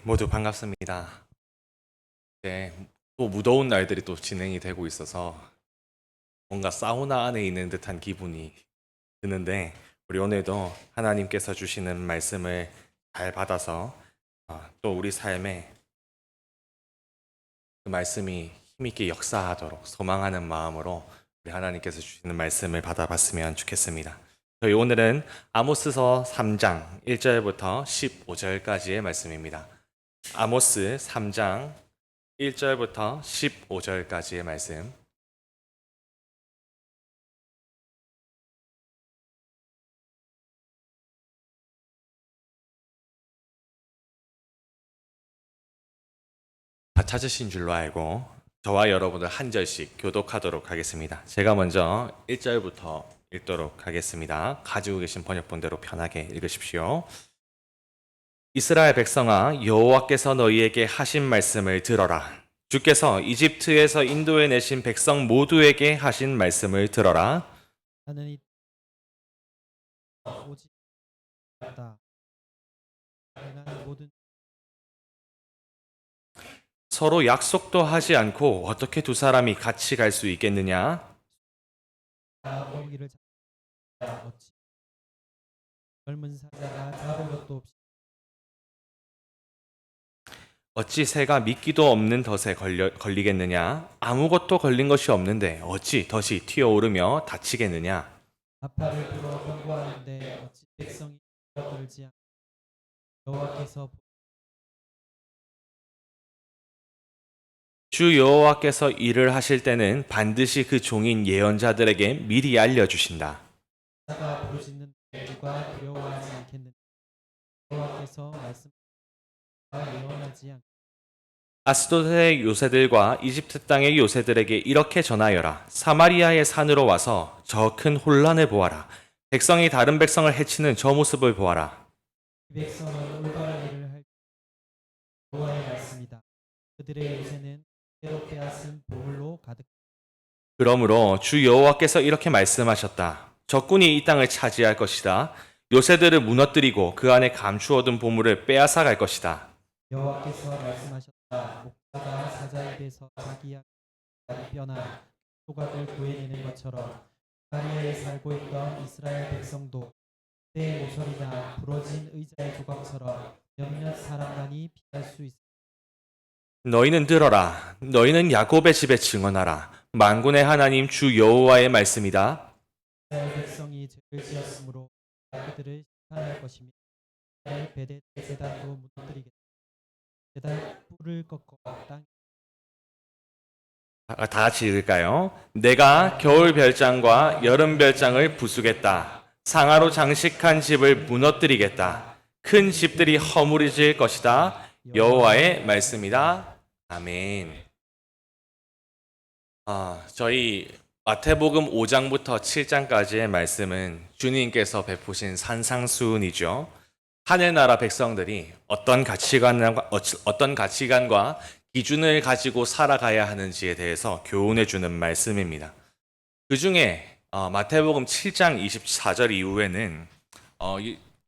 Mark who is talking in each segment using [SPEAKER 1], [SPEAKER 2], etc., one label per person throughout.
[SPEAKER 1] 모두 반갑습니다. 또 무더운 날들이 또 진행이 되고 있어서 뭔가 사우나 안에 있는 듯한 기분이 드는데 우리 오늘도 하나님께서 주시는 말씀을 잘 받아서 또 우리 삶에 그 말씀이 힘있게 역사하도록 소망하는 마음으로 우리 하나님께서 주시는 말씀을 받아봤으면 좋겠습니다. 저희 오늘은 아모스서 3장 1절부터 15절까지의 말씀입니다. 아모스 3장 1절부터 15절까지의 말씀. 다 찾으신 줄로 알고 저와 여러분들 한 절씩 교독하도록 하겠습니다. 제가 먼저 1절부터 읽도록 하겠습니다. 가지고 계신 번역본대로 편하게 읽으십시오. 이스라엘 백성아, 여호와께서 너희에게 하신 말씀을 들어라. 주께서 이집트에서 인도해 내신 백성 모두에게 하신 말씀을 들어라.
[SPEAKER 2] 나는 이 오직 다 행하는 모든
[SPEAKER 1] 서로 약속도 하지 않고 어떻게 두 사람이 같이 갈 수 있겠느냐?
[SPEAKER 2] 고기를 어찌 젊은 사자가 잡을 것도 없이
[SPEAKER 1] 어찌 새가 미끼도 없는 덫에 걸리겠느냐? 아무것도 걸린 것이 없는데 어찌 덫이 튀어오르며 다치겠느냐?
[SPEAKER 2] 나팔을 불어 경고하는데 어찌 백성이 들지 않고 여호와께서
[SPEAKER 1] 주 여호와께서 일을 하실 때는 반드시 그 종인 예언자들에게 미리 알려주신다.
[SPEAKER 2] 사자가 부르짖는 누가 두려워하지 않겠느냐. 여호와께서 말씀하시고 예언하지 않고
[SPEAKER 1] 아스돗의 요새들과 이집트 땅의 요새들에게 이렇게 전하여라. 사마리아의 산으로 와서 저 큰 혼란을 보아라. 백성이 다른 백성을 해치는 저 모습을 보아라.
[SPEAKER 2] 이 백성은 올바른 일을 할 여호와의 말씀이다. 그들의 요새는 때로 빼앗은 보물로 가득.
[SPEAKER 1] 그러므로 주 여호와께서 이렇게 말씀하셨다. 적군이 이 땅을 차지할 것이다. 요새들을 무너뜨리고 그 안에 감추어둔 보물을 빼앗아 갈 것이다.
[SPEAKER 2] 여호와께서 말씀하셨다. 목자가 사자 입에서 자기 뼈나 조각을 구해내는 것처럼 사마리아에 살고 있던 이스라엘 백성도 그때의 모서리나 부러진 의자의 조각처럼 몇몇 사람만이 피할 수 있습니다.
[SPEAKER 1] 너희는 들어라. 너희는 야곱의 집에 증언하라. 만군의 하나님 주 여호와의 말씀이다.
[SPEAKER 2] 이스라엘 백성이 죄를 지었으므로 그들을 심판할 것이며 이스라엘 베델 제단도 무너뜨리겠다. 제단 뿔을 꺾어 땅
[SPEAKER 1] 다 같이 읽을까요? 내가 겨울 별장과 여름 별장을 부수겠다. 상하로 장식한 집을 무너뜨리겠다. 큰 집들이 허물어질 것이다. 여호와의 말씀이다. 아멘. 저희 마태복음 5장부터 7장까지의 말씀은 주님께서 베푸신 산상수훈이죠. 하늘나라 백성들이 어떤 가치관과 기준을 가지고 살아가야 하는지에 대해서 교훈해 주는 말씀입니다. 그 중에 마태복음 7장 24절 이후에는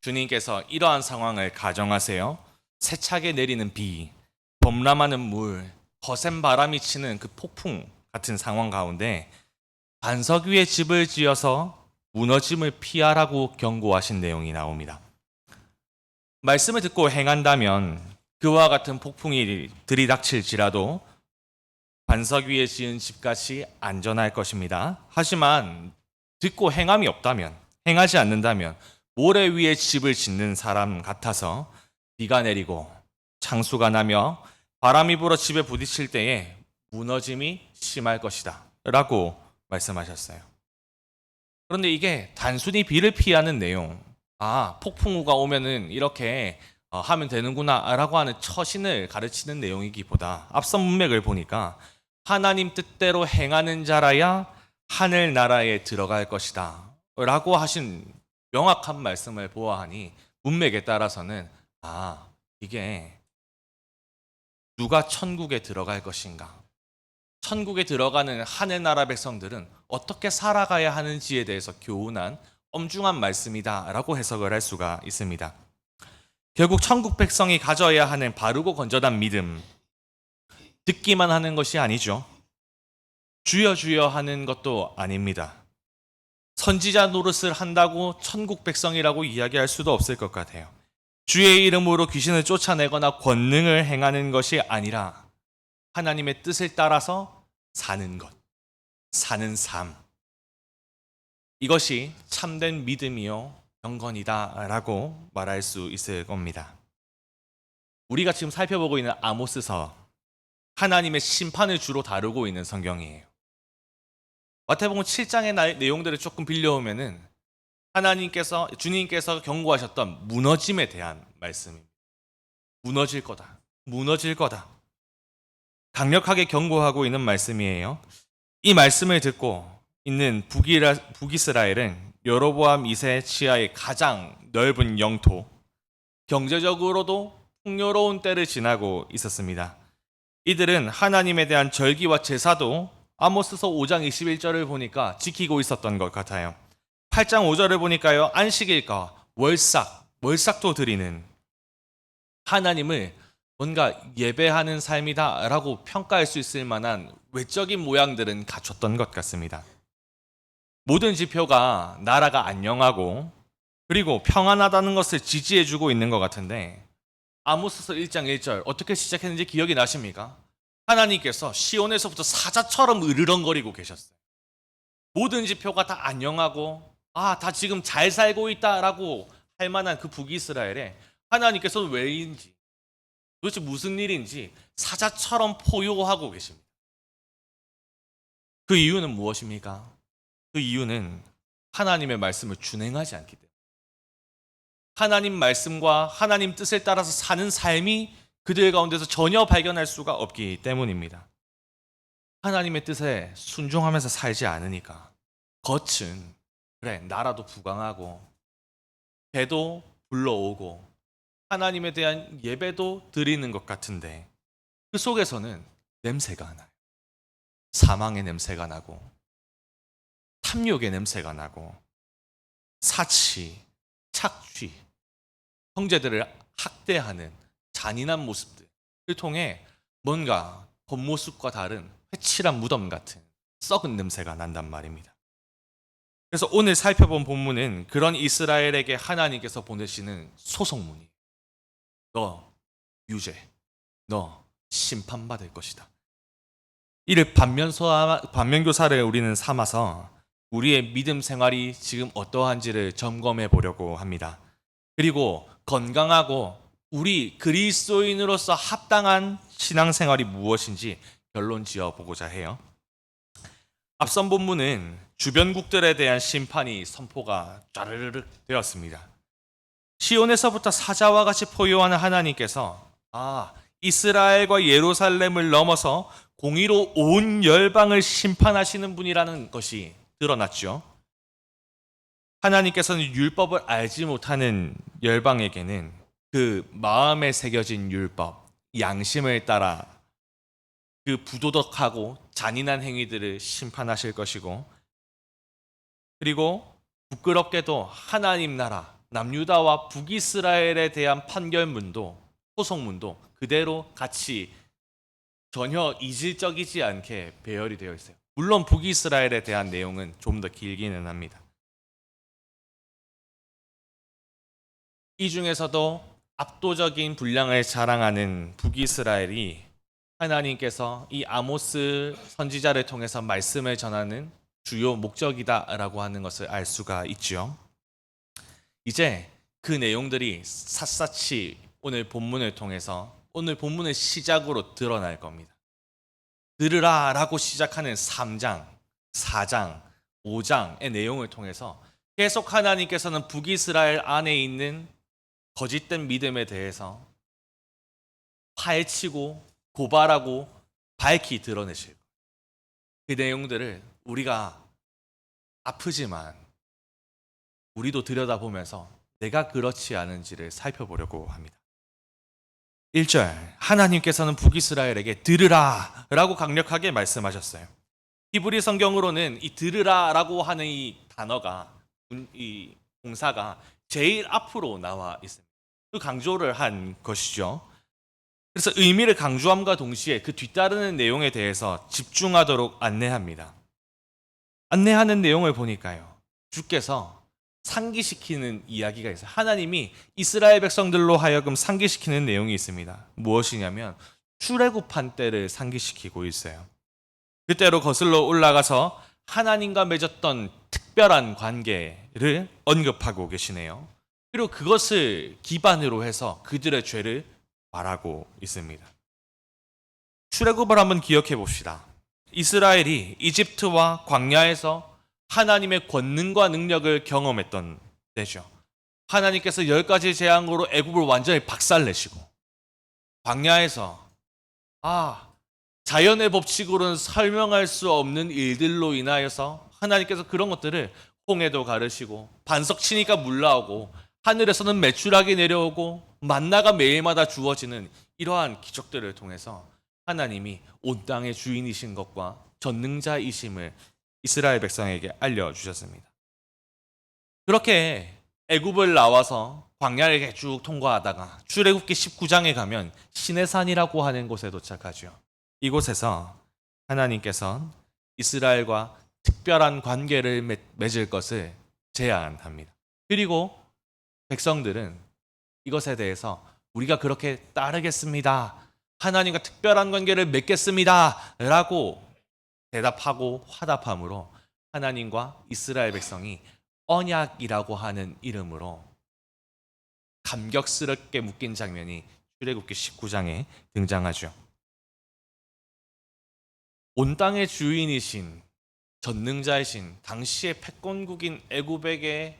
[SPEAKER 1] 주님께서 이러한 상황을 가정하세요. 세차게 내리는 비, 범람하는 물, 거센 바람이 치는 그 폭풍 같은 상황 가운데 반석 위에 집을 지어서 무너짐을 피하라고 경고하신 내용이 나옵니다. 말씀을 듣고 행한다면 그와 같은 폭풍이 들이닥칠지라도 반석 위에 지은 집같이 안전할 것입니다. 하지만 듣고 행하지 않는다면 모래 위에 집을 짓는 사람 같아서 비가 내리고 창수가 나며 바람이 불어 집에 부딪힐 때에 무너짐이 심할 것이다 라고 말씀하셨어요. 그런데 이게 단순히 비를 피하는 내용, 폭풍우가 오면은 이렇게 하면 되는구나 라고 하는 처신을 가르치는 내용이기보다 앞선 문맥을 보니까 하나님 뜻대로 행하는 자라야 하늘나라에 들어갈 것이다 라고 하신 명확한 말씀을 보아하니 문맥에 따라서는 이게 누가 천국에 들어갈 것인가, 천국에 들어가는 하늘나라 백성들은 어떻게 살아가야 하는지에 대해서 교훈한 엄중한 말씀이다 라고 해석을 할 수가 있습니다. 결국 천국 백성이 가져야 하는 바르고 건전한 믿음, 듣기만 하는 것이 아니죠. 주여 주여 하는 것도 아닙니다. 선지자 노릇을 한다고 천국 백성이라고 이야기할 수도 없을 것 같아요. 주의 이름으로 귀신을 쫓아내거나 권능을 행하는 것이 아니라 하나님의 뜻을 따라서 사는 것, 사는 삶. 이것이 참된 믿음이요 경건이다라고 말할 수 있을 겁니다. 우리가 지금 살펴보고 있는 아모스서, 하나님의 심판을 주로 다루고 있는 성경이에요. 마태복음 7장의 내용들을 조금 빌려오면은 주님께서 경고하셨던 무너짐에 대한 말씀입니다. 무너질 거다. 무너질 거다. 강력하게 경고하고 있는 말씀이에요. 이 말씀을 듣고 있는 북이스라엘은 여로보암 2세 치하의 가장 넓은 영토, 경제적으로도 풍요로운 때를 지나고 있었습니다. 이들은 하나님에 대한 절기와 제사도 아모스서 5장 21절을 보니까 지키고 있었던 것 같아요. 8장 5절을 보니까요, 안식일과 월삭도 드리는, 하나님을 뭔가 예배하는 삶이다라고 평가할 수 있을 만한 외적인 모양들은 갖췄던 것 같습니다. 모든 지표가 나라가 안녕하고 그리고 평안하다는 것을 지지해주고 있는 것 같은데, 아모스서 1장 1절 어떻게 시작했는지 기억이 나십니까? 하나님께서 시온에서부터 사자처럼 으르렁거리고 계셨어요. 모든 지표가 다 안녕하고 다 지금 잘 살고 있다라고 할 만한 그 북이스라엘에 하나님께서는 왜인지, 도대체 무슨 일인지 사자처럼 포효하고 계십니다. 그 이유는 무엇입니까? 그 이유는 하나님의 말씀을 준행하지 않기 때문에, 하나님 말씀과 하나님 뜻에 따라서 사는 삶이 그들 가운데서 전혀 발견할 수가 없기 때문입니다. 하나님의 뜻에 순종하면서 살지 않으니까 겉은 그래 나라도 부강하고 배도 불러오고 하나님에 대한 예배도 드리는 것 같은데 그 속에서는 냄새가 나요. 사망의 냄새가 나고 탐욕의 냄새가 나고 사치, 착취, 형제들을 학대하는 잔인한 모습들을 통해 뭔가 겉모습과 다른 회칠한 무덤 같은 썩은 냄새가 난단 말입니다. 그래서 오늘 살펴본 본문은 그런 이스라엘에게 하나님께서 보내시는 소송문이에요. 너 유죄, 너 심판받을 것이다. 이를 반면교사를 우리는 삼아서 우리의 믿음 생활이 지금 어떠한지를 점검해 보려고 합니다. 그리고 건강하고 우리 그리스도인으로서 합당한 신앙생활이 무엇인지 결론 지어 보고자 해요. 앞선 본문은 주변국들에 대한 심판이 선포가 짜르르륵 되었습니다. 시온에서부터 사자와 같이 포효하는 하나님께서 이스라엘과 예루살렘을 넘어서 공의로 온 열방을 심판하시는 분이라는 것이 드러났죠. 하나님께서는 율법을 알지 못하는 열방에게는 그 마음에 새겨진 율법, 양심을 따라 그 부도덕하고 잔인한 행위들을 심판하실 것이고, 그리고 부끄럽게도 하나님 나라 남유다와 북이스라엘에 대한 판결문도 소송문도 그대로 같이 전혀 이질적이지 않게 배열이 되어 있어요. 물론 북이스라엘에 대한 내용은 좀 더 길기는 합니다. 이 중에서도 압도적인 분량을 자랑하는 북이스라엘이 하나님께서 이 아모스 선지자를 통해서 말씀을 전하는 주요 목적이다라고 하는 것을 알 수가 있죠. 이제 그 내용들이 샅샅이 오늘 본문을 통해서 오늘 본문의 시작으로 드러날 겁니다. 들으라 라고 시작하는 3장, 4장, 5장의 내용을 통해서 계속 하나님께서는 북이스라엘 안에 있는 거짓된 믿음에 대해서 파헤치고 고발하고 밝히 드러내실 거예요. 그 내용들을 우리가 아프지만 우리도 들여다보면서 내가 그렇지 않은지를 살펴보려고 합니다. 1절, 하나님께서는 북이스라엘에게 들으라 라고 강력하게 말씀하셨어요. 히브리 성경으로는 이 들으라 라고 하는 이 단어가, 이 동사가 제일 앞으로 나와 있습니다. 강조를 한 것이죠. 그래서 의미를 강조함과 동시에 그 뒤따르는 내용에 대해서 집중하도록 안내합니다. 안내하는 내용을 보니까요, 주께서 상기시키는 이야기가 있어요. 하나님이 이스라엘 백성들로 하여금 상기시키는 내용이 있습니다. 무엇이냐면 출애굽한 때를 상기시키고 있어요. 그때로 거슬러 올라가서 하나님과 맺었던 특별한 관계를 언급하고 계시네요. 그리고 그것을 기반으로 해서 그들의 죄를 말하고 있습니다. 출애굽을 한번 기억해 봅시다. 이스라엘이 이집트와 광야에서 하나님의 권능과 능력을 경험했던 때죠. 하나님께서 10가지 재앙으로 애굽을 완전히 박살내시고, 광야에서 자연의 법칙으로는 설명할 수 없는 일들로 인하여서 하나님께서 그런 것들을 홍해도 가르시고, 반석 치니까 물 나오고, 하늘에서는 메추라기 내려오고, 만나가 매일마다 주어지는 이러한 기적들을 통해서 하나님이 온 땅의 주인이신 것과 전능자이심을 이스라엘 백성에게 알려주셨습니다. 그렇게 애굽을 나와서 광야를 이렇게 쭉 통과하다가 출애굽기 19장에 가면 시내산이라고 하는 곳에 도착하죠. 이곳에서 하나님께서 이스라엘과 특별한 관계를 맺을 것을 제안합니다. 그리고 백성들은 이것에 대해서 우리가 그렇게 따르겠습니다, 하나님과 특별한 관계를 맺겠습니다 라고 대답하고 화답함으로 하나님과 이스라엘 백성이 언약이라고 하는 이름으로 감격스럽게 묶인 장면이 출애굽기 19장에 등장하죠. 온 땅의 주인이신 전능자이신 당시의 패권국인 애굽에게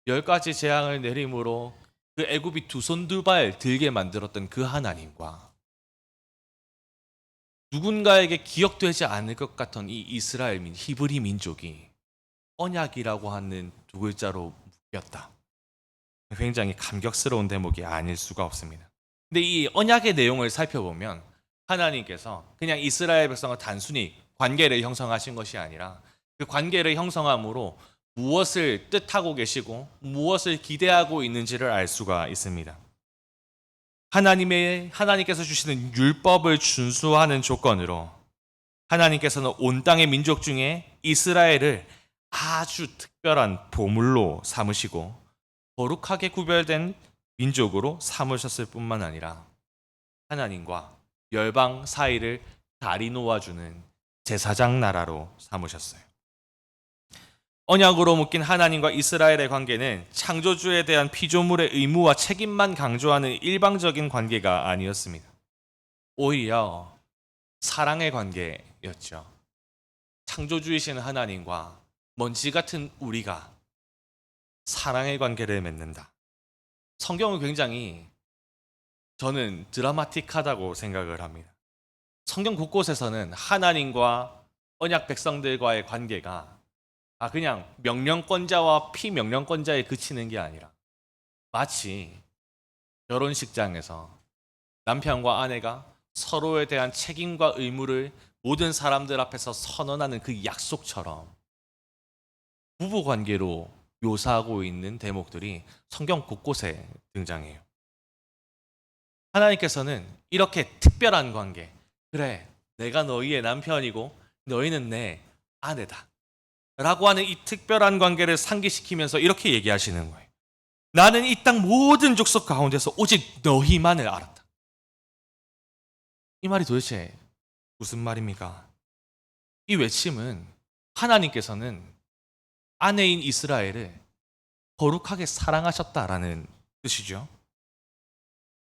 [SPEAKER 1] 10가지 재앙을 내림으로 그 애굽이 두 손 두 발 들게 만들었던 그 하나님과 누군가에게 기억되지 않을 것 같던 이 이스라엘 히브리 민족이 언약이라고 하는 두 글자로 묶였다. 굉장히 감격스러운 대목이 아닐 수가 없습니다. 근데 이 언약의 내용을 살펴보면 하나님께서 그냥 이스라엘 백성과 단순히 관계를 형성하신 것이 아니라 그 관계를 형성함으로 무엇을 뜻하고 계시고 무엇을 기대하고 있는지를 알 수가 있습니다. 하나님께서 주시는 율법을 준수하는 조건으로 하나님께서는 온 땅의 민족 중에 이스라엘을 아주 특별한 보물로 삼으시고 거룩하게 구별된 민족으로 삼으셨을 뿐만 아니라 하나님과 열방 사이를 다리 놓아주는 제사장 나라로 삼으셨어요. 언약으로 묶인 하나님과 이스라엘의 관계는 창조주에 대한 피조물의 의무와 책임만 강조하는 일방적인 관계가 아니었습니다. 오히려 사랑의 관계였죠. 창조주이신 하나님과 먼지 같은 우리가 사랑의 관계를 맺는다. 성경은 굉장히 저는 드라마틱하다고 생각을 합니다. 성경 곳곳에서는 하나님과 언약 백성들과의 관계가 그냥 명령권자와 피명령권자에 그치는 게 아니라 마치 결혼식장에서 남편과 아내가 서로에 대한 책임과 의무를 모든 사람들 앞에서 선언하는 그 약속처럼 부부관계로 묘사하고 있는 대목들이 성경 곳곳에 등장해요. 하나님께서는 이렇게 특별한 관계, 그래, 내가 너희의 남편이고 너희는 내 아내다 라고 하는 이 특별한 관계를 상기시키면서 이렇게 얘기하시는 거예요. 나는 이 땅 모든 족속 가운데서 오직 너희만을 알았다. 이 말이 도대체 무슨 말입니까? 이 외침은 하나님께서는 아내인 이스라엘을 거룩하게 사랑하셨다라는 뜻이죠.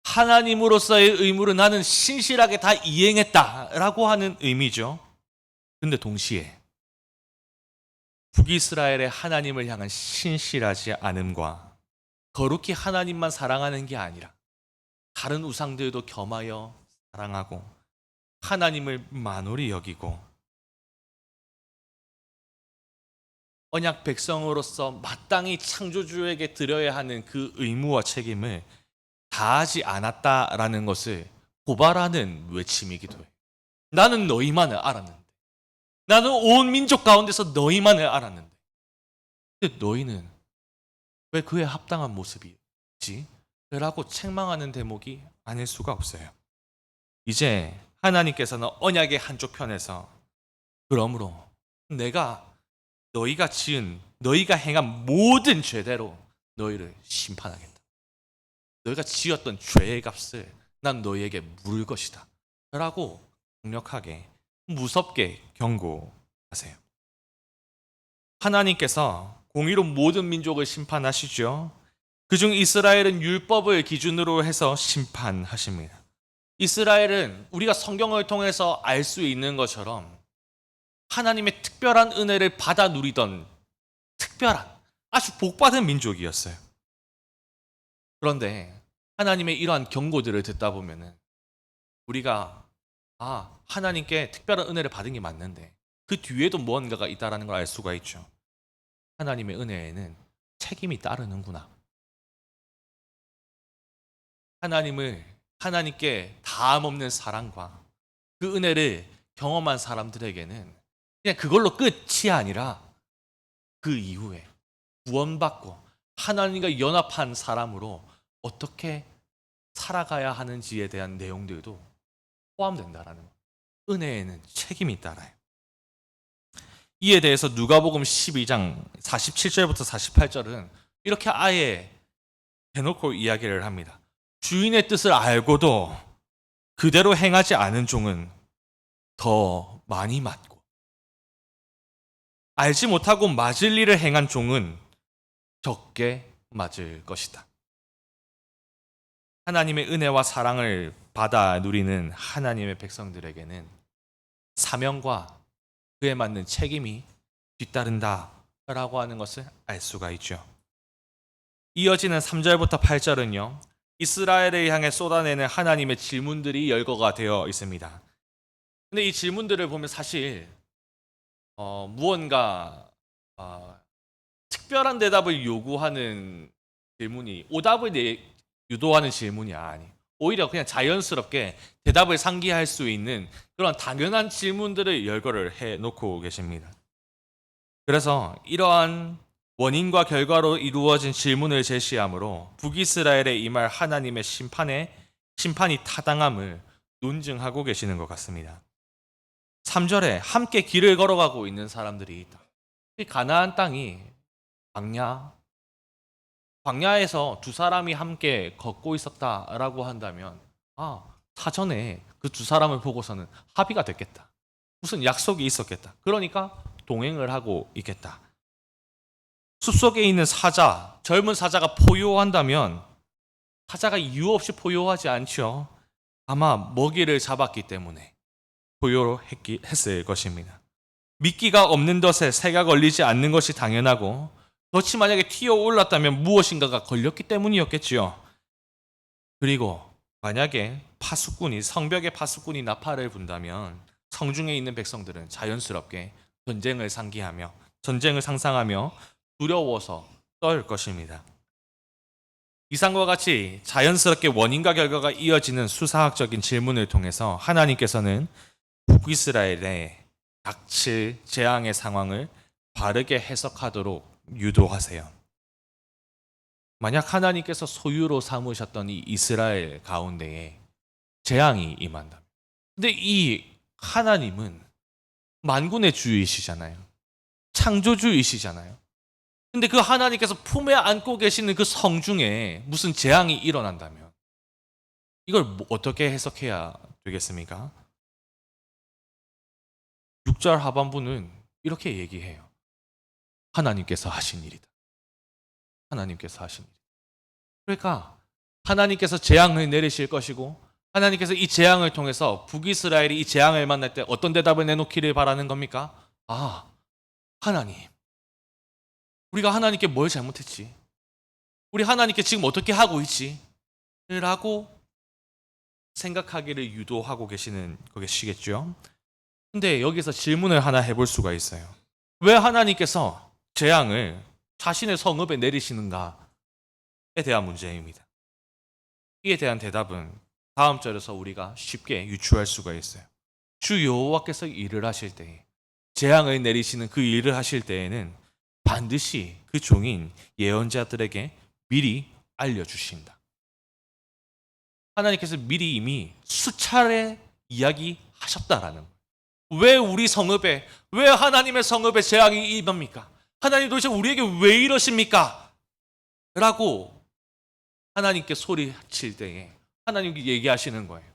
[SPEAKER 1] 하나님으로서의 의무를 나는 신실하게 다 이행했다라고 하는 의미죠. 근데 동시에 북이스라엘의 하나님을 향한 신실하지 않음과 거룩히 하나님만 사랑하는 게 아니라 다른 우상들도 겸하여 사랑하고 하나님을 만홀히 여기고 언약 백성으로서 마땅히 창조주에게 드려야 하는 그 의무와 책임을 다하지 않았다라는 것을 고발하는 외침이기도 해요. 나는 너희만을 알았는데, 나는 온 민족 가운데서 너희만을 알았는데, 근데 너희는 왜 그에 합당한 모습이지? 라고 책망하는 대목이 아닐 수가 없어요. 이제 하나님께서는 언약의 한쪽 편에서 그러므로 내가 너희가 행한 모든 죄대로 너희를 심판하겠다. 너희가 지었던 죄의 값을 난 너희에게 물을 것이다. 라고 강력하게 무섭게 경고하세요. 하나님께서 공의로 모든 민족을 심판하시죠. 그중 이스라엘은 율법을 기준으로 해서 심판하십니다. 이스라엘은 우리가 성경을 통해서 알 수 있는 것처럼 하나님의 특별한 은혜를 받아 누리던 특별한 아주 복받은 민족이었어요. 그런데 하나님의 이러한 경고들을 듣다 보면은 우리가 하나님께 특별한 은혜를 받은 게 맞는데 그 뒤에도 무언가가 있다라는 걸 알 수가 있죠. 하나님의 은혜에는 책임이 따르는구나. 하나님께 다함없는 사랑과 그 은혜를 경험한 사람들에게는 그냥 그걸로 끝이 아니라 그 이후에 구원받고 하나님과 연합한 사람으로 어떻게 살아가야 하는지에 대한 내용들도 포함된다라는 것. 은혜에는 책임이 따라요. 이에 대해서 누가복음 12장 47절부터 48절은 이렇게 아예 대놓고 이야기를 합니다. 주인의 뜻을 알고도 그대로 행하지 않은 종은 더 많이 맞고 알지 못하고 맞을 일을 행한 종은 적게 맞을 것이다. 하나님의 은혜와 사랑을 받아 누리는 하나님의 백성들에게는 사명과 그에 맞는 책임이 뒤따른다라고 하는 것을 알 수가 있죠. 이어지는 3절부터 8절은요. 이스라엘을 향해 쏟아내는 하나님의 질문들이 열거가 되어 있습니다. 근데 이 질문들을 보면 사실 무언가 특별한 대답을 요구하는 질문이 오답을 유도하는 질문이 아니. 오히려 그냥 자연스럽게 대답을 상기할 수 있는 그런 당연한 질문들을 열거를 해놓고 계십니다. 그래서 이러한 원인과 결과로 이루어진 질문을 제시함으로 북이스라엘에 임할 하나님의 심판이 타당함을 논증하고 계시는 것 같습니다. 3절에 함께 길을 걸어가고 있는 사람들이 있다. 이 가나안 땅이 광야에서 두 사람이 함께 걷고 있었다라고 한다면 사전에 그 두 사람을 보고서는 합의가 됐겠다. 무슨 약속이 있었겠다. 그러니까 동행을 하고 있겠다. 숲속에 있는 젊은 사자가 포효한다면 사자가 이유 없이 포효하지 않죠. 아마 먹이를 잡았기 때문에 포효했을 것입니다. 미끼가 없는 덫에 새가 걸리지 않는 것이 당연하고 덫이 만약에 튀어 올랐다면 무엇인가가 걸렸기 때문이었겠지요. 그리고 만약에 성벽에 파수꾼이 나팔을 분다면 성중에 있는 백성들은 자연스럽게 전쟁을 상상하며 두려워서 떨 것입니다. 이상과 같이 자연스럽게 원인과 결과가 이어지는 수사학적인 질문을 통해서 하나님께서는 북이스라엘에 닥칠 재앙의 상황을 바르게 해석하도록 유도하세요. 만약 하나님께서 소유로 삼으셨던 이 이스라엘 가운데에 재앙이 임한다면, 근데 이 하나님은 만군의 주이시잖아요. 창조주이시잖아요. 근데 그 하나님께서 품에 안고 계시는 그 성중에 무슨 재앙이 일어난다면 이걸 어떻게 해석해야 되겠습니까? 6절 하반부는 이렇게 얘기해요. 하나님께서 하신 일이다. 하나님께서 하신 일. 그러니까 하나님께서 재앙을 내리실 것이고 하나님께서 이 재앙을 통해서 북이스라엘이 이 재앙을 만날 때 어떤 대답을 내놓기를 바라는 겁니까? 하나님, 우리가 하나님께 뭘 잘못했지? 우리 하나님께 지금 어떻게 하고 있지? 라고 생각하기를 유도하고 계시는 것이겠죠. 근데 여기서 질문을 하나 해볼 수가 있어요. 왜 하나님께서 재앙을 자신의 성읍에 내리시는가에 대한 문제입니다. 이에 대한 대답은 다음 절에서 우리가 쉽게 유추할 수가 있어요. 주 여호와께서 일을 하실 때에, 재앙을 내리시는 그 일을 하실 때에는 반드시 그 종인 예언자들에게 미리 알려주신다. 하나님께서 미리 이미 수차례 이야기하셨다라는 거예요. 왜 우리 성읍에, 왜 하나님의 성읍에 재앙이 임합니까? 하나님 도대체 우리에게 왜 이러십니까? 라고 하나님께 소리칠 때에 하나님께 얘기하시는 거예요.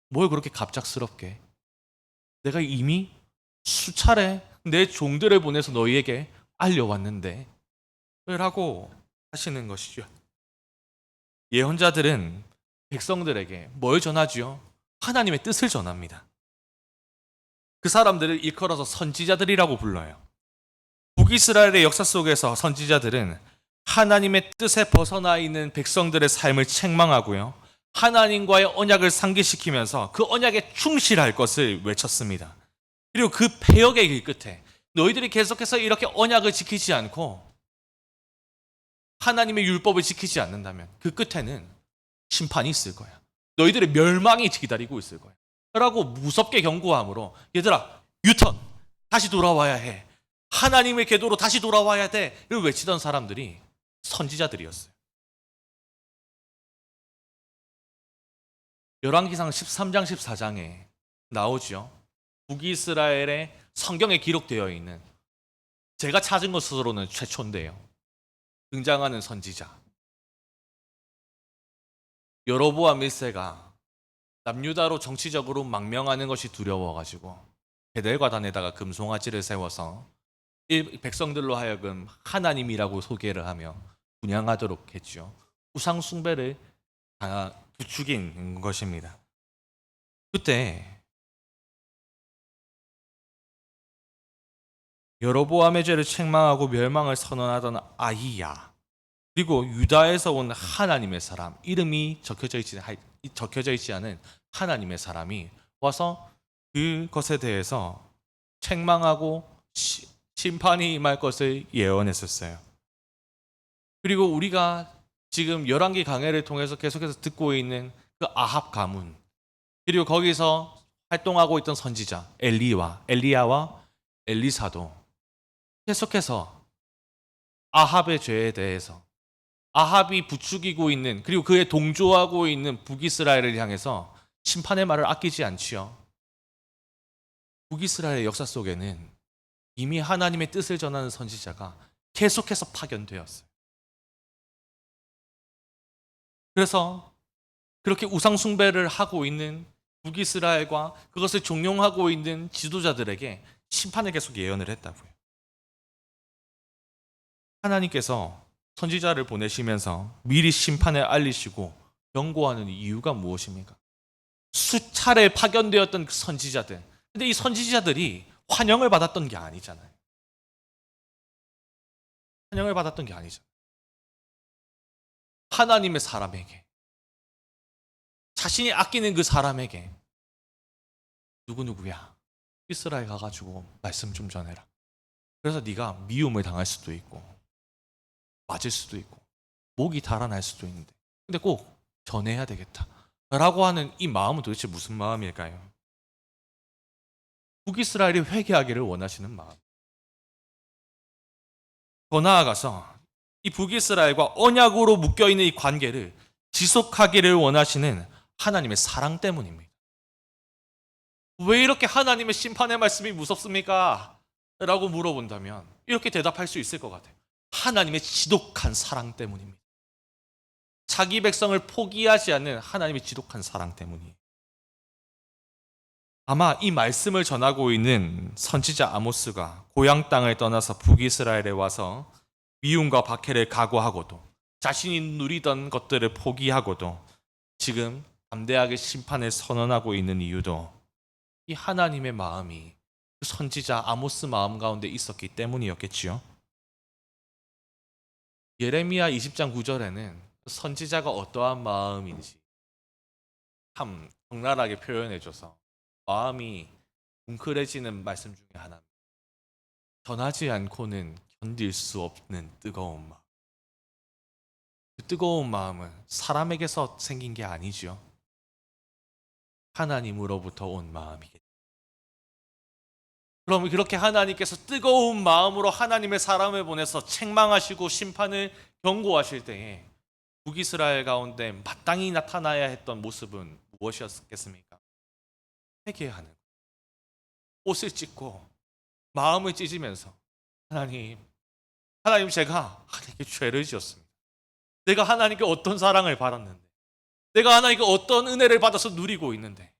[SPEAKER 1] 뭘 그렇게 갑작스럽게? 내가 이미 수차례 내 종들을 보내서 너희에게 알려왔는데 라고 하시는 것이죠. 예언자들은 백성들에게 뭘 전하지요? 하나님의 뜻을 전합니다. 그 사람들을 일컬어서 선지자들이라고 불러요. 북이스라엘의 역사 속에서 선지자들은 하나님의 뜻에 벗어나 있는 백성들의 삶을 책망하고요, 하나님과의 언약을 상기시키면서 그 언약에 충실할 것을 외쳤습니다. 그리고 그 패역의 길 끝에 너희들이 계속해서 이렇게 언약을 지키지 않고 하나님의 율법을 지키지 않는다면 그 끝에는 심판이 있을 거야. 너희들의 멸망이 기다리고 있을 거야. 라고 무섭게 경고함으로 얘들아 유턴 다시 돌아와야 해. 하나님의 궤도로 다시 돌아와야 돼. 를 외치던 사람들이 선지자들이었어요. 열왕기상 13장 14장에 나오죠. 북이스라엘의 성경에 기록되어 있는, 제가 찾은 것으로는 최초인데요, 등장하는 선지자 여로보암 1세가 남유다로 정치적으로 망명하는 것이 두려워가지고 베델과 단에다가 금송아지를 세워서 백성들로 하여금 하나님이라고 소개를 하며 분양하도록 했죠. 우상 숭배를 부추긴 것입니다. 그때 여로보암의 죄를 책망하고 멸망을 선언하던 아히야, 그리고 유다에서 온 하나님의 사람, 이름이 적혀져 있지 않은 하나님의 사람이 와서 그것에 대해서 책망하고 심판이 임할 것을 예언했었어요. 그리고 우리가 지금 열왕기 강해를 통해서 계속해서 듣고 있는 그 아합 가문, 그리고 거기서 활동하고 있던 선지자 엘리야와 엘리사도 계속해서 아합의 죄에 대해서, 아합이 부추기고 있는, 그리고 그에 동조하고 있는 북이스라엘을 향해서 심판의 말을 아끼지 않지요. 북이스라엘의 역사 속에는 이미 하나님의 뜻을 전하는 선지자가 계속해서 파견되었어요. 그래서 그렇게 우상 숭배를 하고 있는 북이스라엘과 그것을 종용하고 있는 지도자들에게 심판을 계속 예언을 했다고요. 하나님께서 선지자를 보내시면서 미리 심판을 알리시고 경고하는 이유가 무엇입니까? 수차례 파견되었던 그 선지자들, 근데 이 선지자들이 환영을 받았던 게 아니잖아요. 환영을 받았던 게 아니잖아요. 하나님의 사람에게, 자신이 아끼는 그 사람에게 누구야 이스라엘 가가지고 말씀 좀 전해라. 그래서 네가 미움을 당할 수도 있고 맞을 수도 있고 목이 달아날 수도 있는데 근데 꼭 전해야 되겠다 라고 하는 이 마음은 도대체 무슨 마음일까요? 북이스라엘이 회개하기를 원하시는 마음. 더 나아가서 이 북이스라엘과 언약으로 묶여있는 이 관계를 지속하기를 원하시는 하나님의 사랑 때문입니다. 왜 이렇게 하나님의 심판의 말씀이 무섭습니까? 라고 물어본다면 이렇게 대답할 수 있을 것 같아요. 하나님의 지독한 사랑 때문입니다. 자기 백성을 포기하지 않는 하나님의 지독한 사랑 때문이에요. 아마 이 말씀을 전하고 있는 선지자 아모스가 고향 땅을 떠나서 북이스라엘에 와서 미움과 박해를 각오하고도 자신이 누리던 것들을 포기하고도 지금 담대하게 심판을 선언하고 있는 이유도 이 하나님의 마음이 그 선지자 아모스 마음 가운데 있었기 때문이었겠지요. 예레미야 20장 9절에는 선지자가 어떠한 마음인지 참 적나라하게 표현해줘서 마음이 뭉클해지는 말씀 중에 하나입니다. 전하지 않고는 견딜 수 없는 뜨거운 마음. 그 뜨거운 마음은 사람에게서 생긴 게 아니죠. 하나님으로부터 온 마음이겠죠. 그럼 그렇게 하나님께서 뜨거운 마음으로 하나님의 사람을 보내서 책망하시고 심판을 경고하실 때에 북이스라엘 가운데 마땅히 나타나야 했던 모습은 무엇이었겠습니까? 회개하는, 옷을 찢고 마음을 찢으면서 하나님 제가 하나님께 죄를 지었습니다. 내가 하나님께 어떤 사랑을 받았는데, 내가 하나님께 어떤 은혜를 받아서 누리고 있는데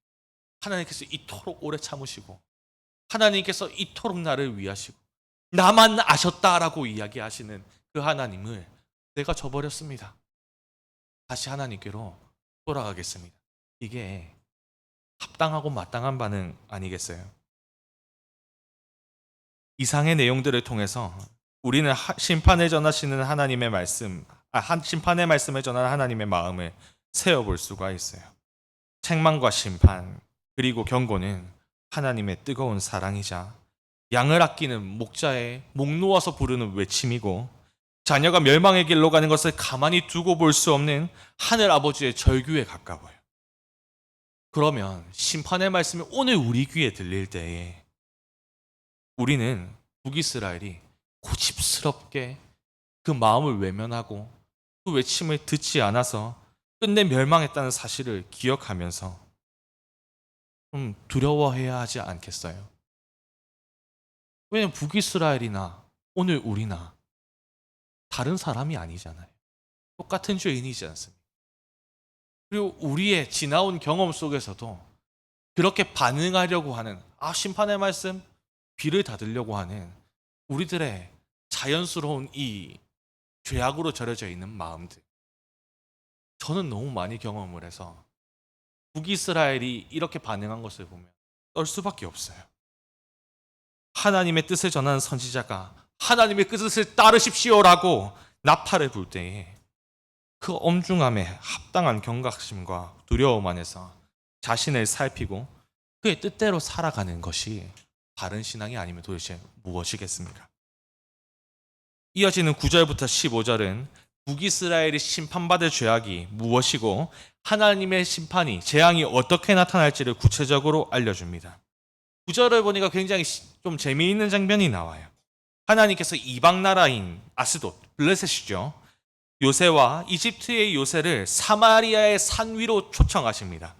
[SPEAKER 1] 하나님께서 이토록 오래 참으시고 하나님께서 이토록 나를 위하시고 나만 아셨다라고 이야기하시는 그 하나님을 내가 저버렸습니다. 다시 하나님께로 돌아가겠습니다. 이게 합당하고 마땅한 반응 아니겠어요? 이상의 내용들을 통해서 우리는 심판에 전하시는 하나님의 말씀, 심판의 말씀에 전하는 하나님의 마음을 세어볼 수가 있어요. 책망과 심판, 그리고 경고는 하나님의 뜨거운 사랑이자 양을 아끼는 목자의 목 놓아서 부르는 외침이고, 자녀가 멸망의 길로 가는 것을 가만히 두고 볼 수 없는 하늘 아버지의 절규에 가까워요. 그러면 심판의 말씀이 오늘 우리 귀에 들릴 때에 우리는 북이스라엘이 고집스럽게 그 마음을 외면하고 그 외침을 듣지 않아서 끝내 멸망했다는 사실을 기억하면서 좀 두려워해야 하지 않겠어요? 왜냐하면 북이스라엘이나 오늘 우리나 다른 사람이 아니잖아요. 똑같은 죄인이지 않습니까? 그리고 우리의 지나온 경험 속에서도 그렇게 반응하려고 하는, 심판의 말씀, 귀를 닫으려고 하는 우리들의 자연스러운 이 죄악으로 절여져 있는 마음들, 저는 너무 많이 경험을 해서 북이스라엘이 이렇게 반응한 것을 보면 떨 수밖에 없어요. 하나님의 뜻을 전하는 선지자가 하나님의 뜻을 따르십시오라고 나팔을 불 때에 그 엄중함에 합당한 경각심과 두려움 안에서 자신을 살피고 그의 뜻대로 살아가는 것이 바른 신앙이 아니면 도대체 무엇이겠습니까? 이어지는 9절부터 15절은 북이스라엘이 심판받을 죄악이 무엇이고 하나님의 심판이, 재앙이 어떻게 나타날지를 구체적으로 알려줍니다. 9절을 보니까 굉장히 좀 재미있는 장면이 나와요. 하나님께서 이방 나라인 아스돗, 블레셋이죠, 요새와 이집트의 요새를 사마리아의 산 위로 초청하십니다.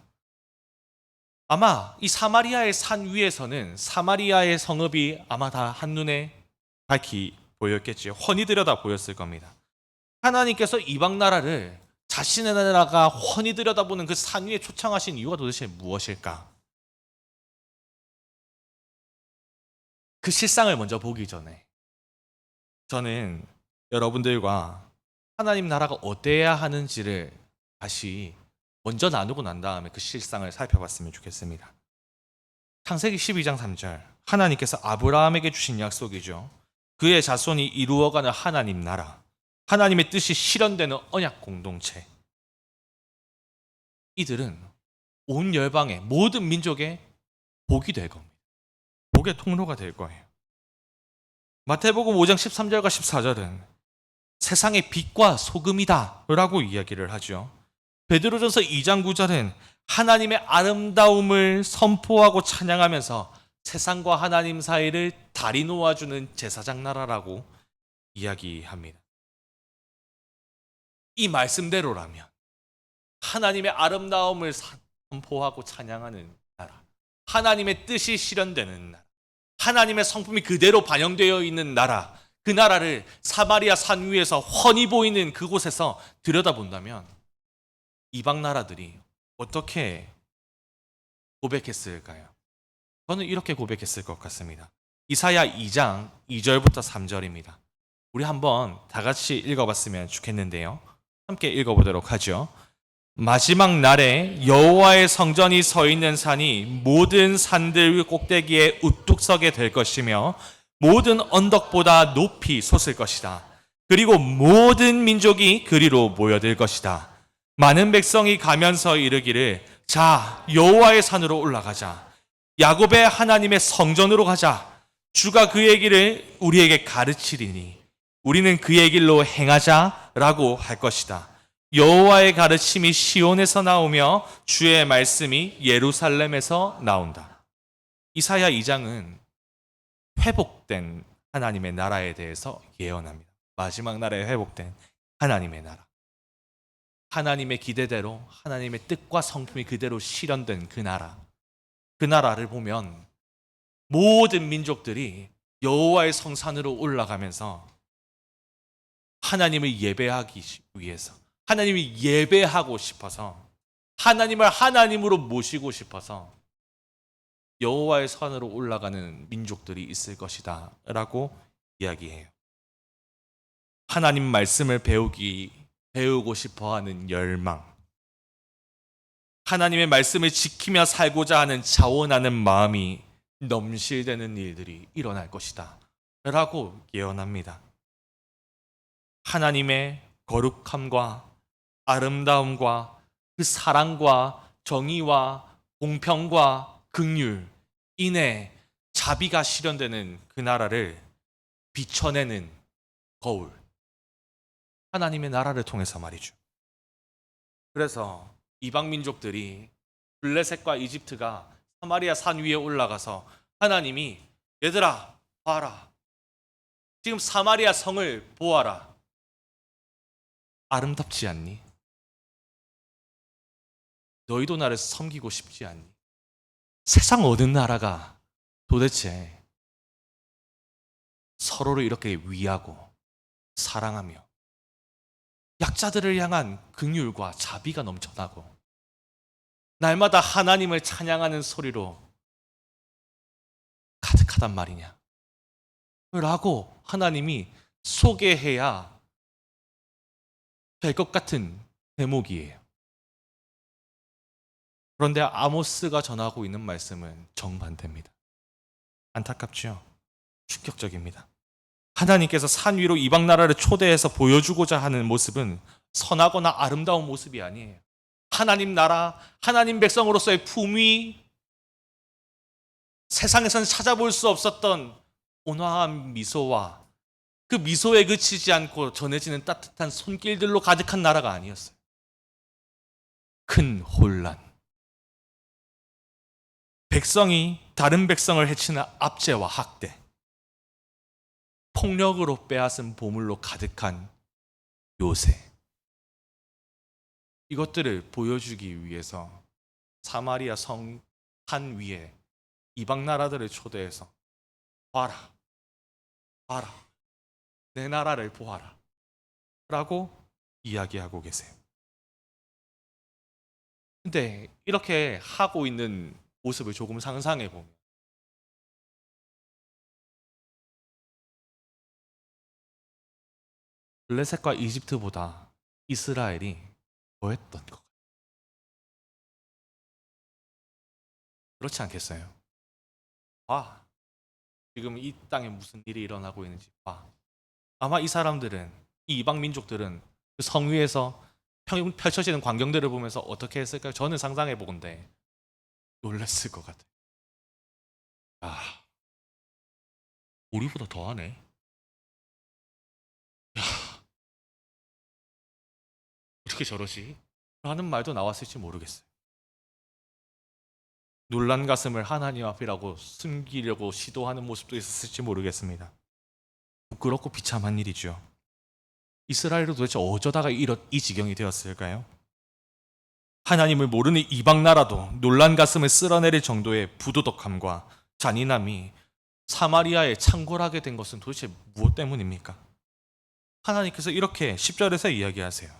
[SPEAKER 1] 아마 이 사마리아의 산 위에서는 사마리아의 성읍이 아마 다 한눈에 밝히 보였겠지요. 훤히 들여다 보였을 겁니다. 하나님께서 이방 나라를 자신의 나라가 훤히 들여다보는 그 산 위에 초청하신 이유가 도대체 무엇일까? 그 실상을 먼저 보기 전에 저는 여러분들과 하나님 나라가 어때야 하는지를 다시 먼저 나누고 난 다음에 그 실상을 살펴봤으면 좋겠습니다. 창세기 12장 3절, 하나님께서 아브라함에게 주신 약속이죠. 그의 자손이 이루어가는 하나님 나라, 하나님의 뜻이 실현되는 언약 공동체. 이들은 온 열방의 모든 민족의 복이 될 겁니다. 복의 통로가 될 거예요. 마태복음 5장 13절과 14절은 세상의 빛과 소금이다 라고 이야기를 하죠. 베드로전서 2장 9절은 하나님의 아름다움을 선포하고 찬양하면서 세상과 하나님 사이를 다리 놓아주는 제사장 나라라고 이야기합니다. 이 말씀대로라면 하나님의 아름다움을 선포하고 찬양하는 나라, 하나님의 뜻이 실현되는 나라, 하나님의 성품이 그대로 반영되어 있는 나라, 그 나라를 사마리아 산 위에서 훤히 보이는 그곳에서 들여다본다면 이방 나라들이 어떻게 고백했을까요? 저는 이렇게 고백했을 것 같습니다. 이사야 2장 2절부터 3절입니다. 우리 한번 다 같이 읽어봤으면 좋겠는데요. 함께 읽어보도록 하죠. 마지막 날에 여호와의 성전이 서 있는 산이 모든 산들 꼭대기에 우뚝 서게 될 것이며 모든 언덕보다 높이 솟을 것이다. 그리고 모든 민족이 그리로 모여들 것이다. 많은 백성이 가면서 이르기를, 자, 여호와의 산으로 올라가자. 야곱의 하나님의 성전으로 가자. 주가 그의 길을 우리에게 가르치리니 우리는 그의 길로 행하자라고 할 것이다. 여호와의 가르침이 시온에서 나오며 주의 말씀이 예루살렘에서 나온다. 이사야 2장은 회복된 하나님의 나라에 대해서 예언합니다. 마지막 날에 회복된 하나님의 나라. 하나님의 기대대로 하나님의 뜻과 성품이 그대로 실현된 그 나라, 그 나라를 보면 모든 민족들이 여호와의 성산으로 올라가면서 하나님을 예배하기 위해서, 하나님을 예배하고 싶어서, 하나님을 하나님으로 모시고 싶어서 여호와의 산으로 올라가는 민족들이 있을 것이다 라고 이야기해요. 하나님 말씀을 배우고 싶어하는 열망, 하나님의 말씀을 지키며 살고자 하는 자원하는 마음이 넘실대는 일들이 일어날 것이다 라고 예언합니다. 하나님의 거룩함과 아름다움과 그 사랑과 정의와 공평과 긍휼, 인애, 자비가 실현되는 그 나라를 비춰내는 거울, 하나님의 나라를 통해서 말이죠. 그래서 이방 민족들이 블레셋과 이집트가 사마리아 산 위에 올라가서 하나님이 얘들아 봐라, 지금 사마리아 성을 보아라, 아름답지 않니? 너희도 나를 섬기고 싶지 않니? 세상 어느 나라가 도대체 서로를 이렇게 위하고 사랑하며 약자들을 향한 긍휼과 자비가 넘쳐나고 날마다 하나님을 찬양하는 소리로 가득하단 말이냐 라고 하나님이 소개해야 될 것 같은 대목이에요. 그런데 아모스가 전하고 있는 말씀은 정반대입니다. 안타깝죠? 충격적입니다. 하나님께서 산 위로 이방 나라를 초대해서 보여주고자 하는 모습은 선하거나 아름다운 모습이 아니에요. 하나님 나라, 하나님 백성으로서의 품위, 세상에서는 찾아볼 수 없었던 온화한 미소와 그 미소에 그치지 않고 전해지는 따뜻한 손길들로 가득한 나라가 아니었어요. 큰 혼란, 백성이 다른 백성을 해치는 압제와 학대, 폭력으로 빼앗은 보물로 가득한 요새, 이것들을 보여주기 위해서 사마리아 성 산 위에 이방 나라들을 초대해서 봐라, 봐라, 내 나라를 보아라 라고 이야기하고 계세요. 근데 이렇게 하고 있는 모습을 조금 상상해 보면 블레셋과 이집트보다 이스라엘이 더했던 것 같아요. 그렇지 않겠어요? 봐, 지금 이 땅에 무슨 일이 일어나고 있는지 봐. 아마 이 사람들은, 이 이방 민족들은 그 성 위에서 펼쳐지는 광경들을 보면서 어떻게 했을까요? 저는 상상해 보건데 놀랐을 것 같아요. 아, 우리보다 더하네. 야, 어떻게 저러지? 라는 말도 나왔을지 모르겠어요. 놀란 가슴을 하나님 앞이라고 숨기려고 시도하는 모습도 있었을지 모르겠습니다. 부끄럽고 비참한 일이죠. 이스라엘은 도대체 어쩌다가 이 지경이 되었을까요? 하나님을 모르는 이방 나라도 놀란 가슴을 쓸어내릴 정도의 부도덕함과 잔인함이 사마리아에 창궐하게 된 것은 도대체 무엇 때문입니까? 하나님께서 이렇게 10절에서 이야기하세요.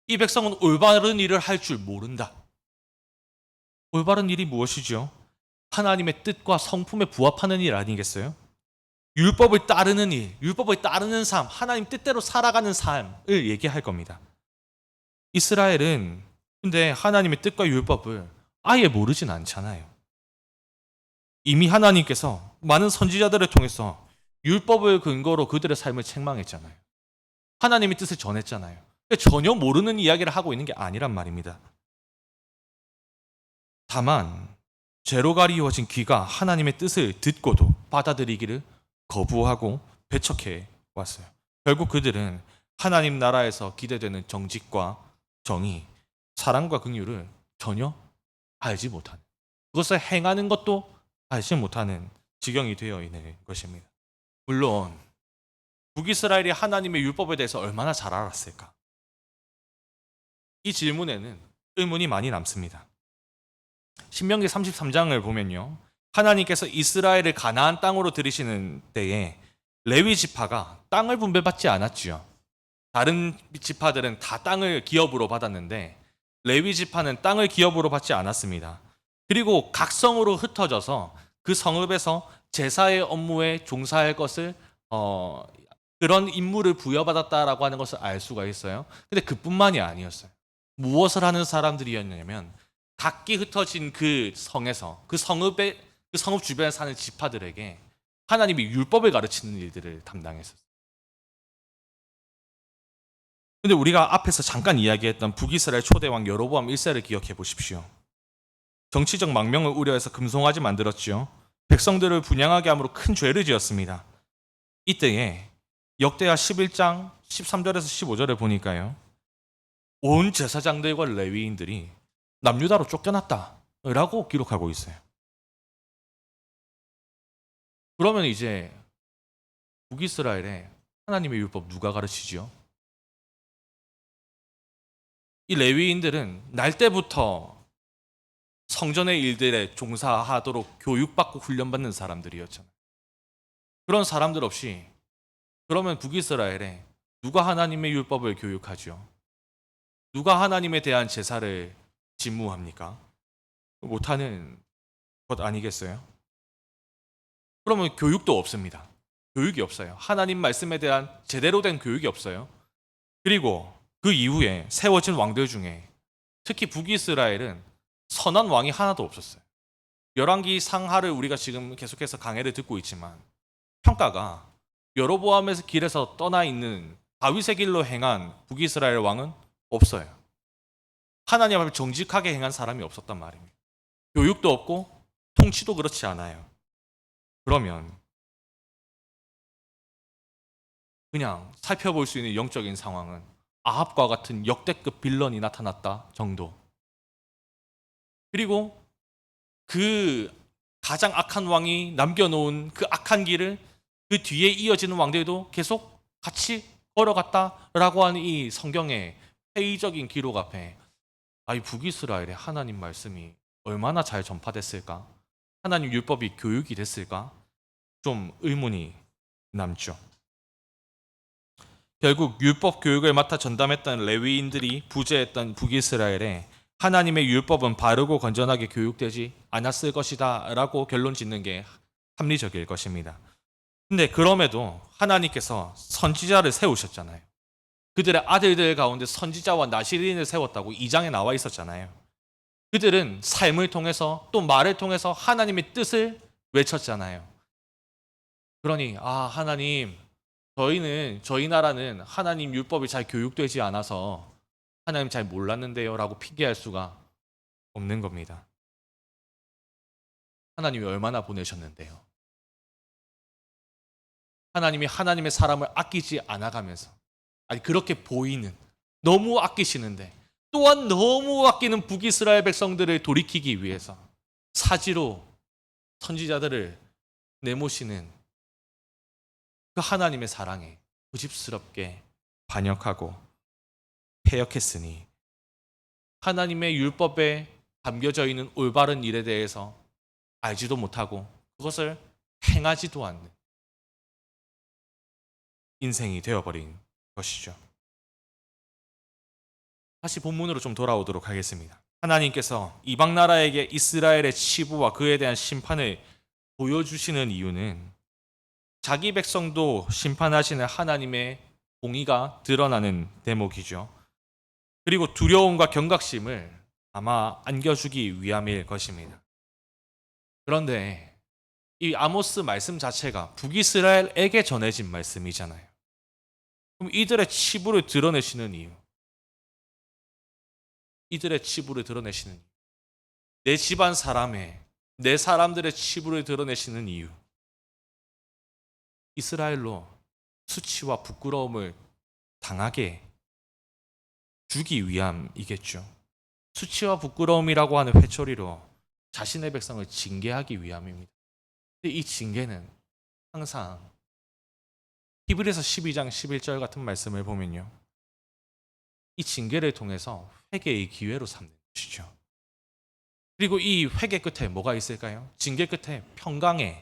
[SPEAKER 1] 이 백성은 올바른 일을 할 줄 모른다. 올바른 일이 무엇이죠? 하나님의 뜻과 성품에 부합하는 일 아니겠어요? 율법을 따르는 일, 율법을 따르는 삶, 하나님 뜻대로 살아가는 삶을 얘기할 겁니다. 이스라엘은 근데 하나님의 뜻과 율법을 아예 모르진 않잖아요. 이미 하나님께서 많은 선지자들을 통해서 율법을 근거로 그들의 삶을 책망했잖아요. 하나님의 뜻을 전했잖아요. 전혀 모르는 이야기를 하고 있는 게 아니란 말입니다. 다만 죄로 가리워진 귀가 하나님의 뜻을 듣고도 받아들이기를 거부하고 배척해 왔어요. 결국 그들은 하나님 나라에서 기대되는 정직과 정의, 사랑과 긍휼을 전혀 알지 못하는, 그것을 행하는 것도 알지 못하는 지경이 되어 있는 것입니다. 물론 북이스라엘이 하나님의 율법에 대해서 얼마나 잘 알았을까? 이 질문에는 의문이 많이 남습니다. 신명기 33장을 보면요. 하나님께서 이스라엘을 가나안 땅으로 들이시는 때에 레위 지파가 땅을 분배받지 않았지요. 다른 지파들은 다 땅을 기업으로 받았는데 레위 지파는 땅을 기업으로 받지 않았습니다. 그리고 각 성으로 흩어져서 그 성읍에서 제사의 업무에 종사할 것을 그런 임무를 부여받았다라고 하는 것을 알 수가 있어요. 근데 그뿐만이 아니었어요. 무엇을 하는 사람들이었냐면 각기 흩어진 그 성에서 그 성읍 주변에 사는 지파들에게 하나님이 율법을 가르치는 일들을 담당했었어요. 근데 우리가 앞에서 잠깐 이야기했던 북이스라엘 초대왕 여로보암 1세를 기억해 보십시오. 정치적 망명을 우려해서 금송아지 만들었지요. 백성들을 분양하게 함으로 큰 죄를 지었습니다. 이때에 역대하 11장 13절에서 15절을 보니까요. 온 제사장들과 레위인들이 남유다로 쫓겨났다라고 기록하고 있어요. 그러면 이제 북이스라엘에 하나님의 율법 누가 가르치죠? 이 레위인들은 날 때부터 성전의 일들에 종사하도록 교육받고 훈련받는 사람들이었잖아요. 그런 사람들 없이 그러면 북이스라엘에 누가 하나님의 율법을 교육하죠? 누가 하나님에 대한 제사를 직무합니까? 못하는 것 아니겠어요? 그러면 교육도 없습니다. 교육이 없어요. 하나님 말씀에 대한 제대로 된 교육이 없어요. 그리고 그 이후에 세워진 왕들 중에 특히 북이스라엘은 선한 왕이 하나도 없었어요. 열왕기 상하를 우리가 지금 계속해서 강해를 듣고 있지만 평가가 여로보암의 길에서 떠나 있는 다윗의 길로 행한 북이스라엘 왕은 없어요. 하나님 앞에 정직하게 행한 사람이 없었단 말입니다. 교육도 없고 통치도 그렇지 않아요. 그러면 그냥 살펴볼 수 있는 영적인 상황은 아합과 같은 역대급 빌런이 나타났다 정도. 그리고 그 가장 악한 왕이 남겨놓은 그 악한 길을 그 뒤에 이어지는 왕들도 계속 같이 걸어갔다라고 하는 이 성경의 회의적인 기록 앞에 이 북이스라엘의 하나님 말씀이 얼마나 잘 전파됐을까? 하나님 율법이 교육이 됐을까? 좀 의문이 남죠. 결국 율법 교육을 맡아 전담했던 레위인들이 부재했던 북이스라엘에 하나님의 율법은 바르고 건전하게 교육되지 않았을 것이다 라고 결론 짓는 게 합리적일 것입니다. 근데 그럼에도 하나님께서 선지자를 세우셨잖아요. 그들의 아들들 가운데 선지자와 나시린을 세웠다고 2장에 나와 있었잖아요. 그들은 삶을 통해서 또 말을 통해서 하나님의 뜻을 외쳤잖아요. 그러니 하나님, 저희 나라는 하나님 율법이 잘 교육되지 않아서 하나님 잘 몰랐는데요 라고 핑계할 수가 없는 겁니다. 하나님이 얼마나 보내셨는데요. 하나님이 하나님의 사람을 아끼지 않아가면서 그렇게 보이는 너무 아끼시는데 또한 너무 아끼는 북이스라엘 백성들을 돌이키기 위해서 사지로 선지자들을 내모시는 그 하나님의 사랑에 고집스럽게 반역하고 패역했으니 하나님의 율법에 담겨져 있는 올바른 일에 대해서 알지도 못하고 그것을 행하지도 않는 인생이 되어버린 것이죠. 다시 본문으로 좀 돌아오도록 하겠습니다. 하나님께서 이방 나라에게 이스라엘의 치부와 그에 대한 심판을 보여주시는 이유는 자기 백성도 심판하시는 하나님의 공의가 드러나는 대목이죠. 그리고 두려움과 경각심을 아마 안겨주기 위함일 것입니다. 그런데 이 아모스 말씀 자체가 북이스라엘에게 전해진 말씀이잖아요. 그럼 이들의 치부를 드러내시는 이유, 내 집안 내 사람들의 치부를 드러내시는 이유, 이스라엘로 수치와 부끄러움을 당하게 주기 위함이겠죠. 수치와 부끄러움이라고 하는 회초리로 자신의 백성을 징계하기 위함입니다. 근데 이 징계는 항상 히브리서 12장 11절 같은 말씀을 보면요. 이 징계를 통해서 회개의 기회로 삼는 것이죠. 그리고 이 회개 끝에 뭐가 있을까요? 징계 끝에 평강의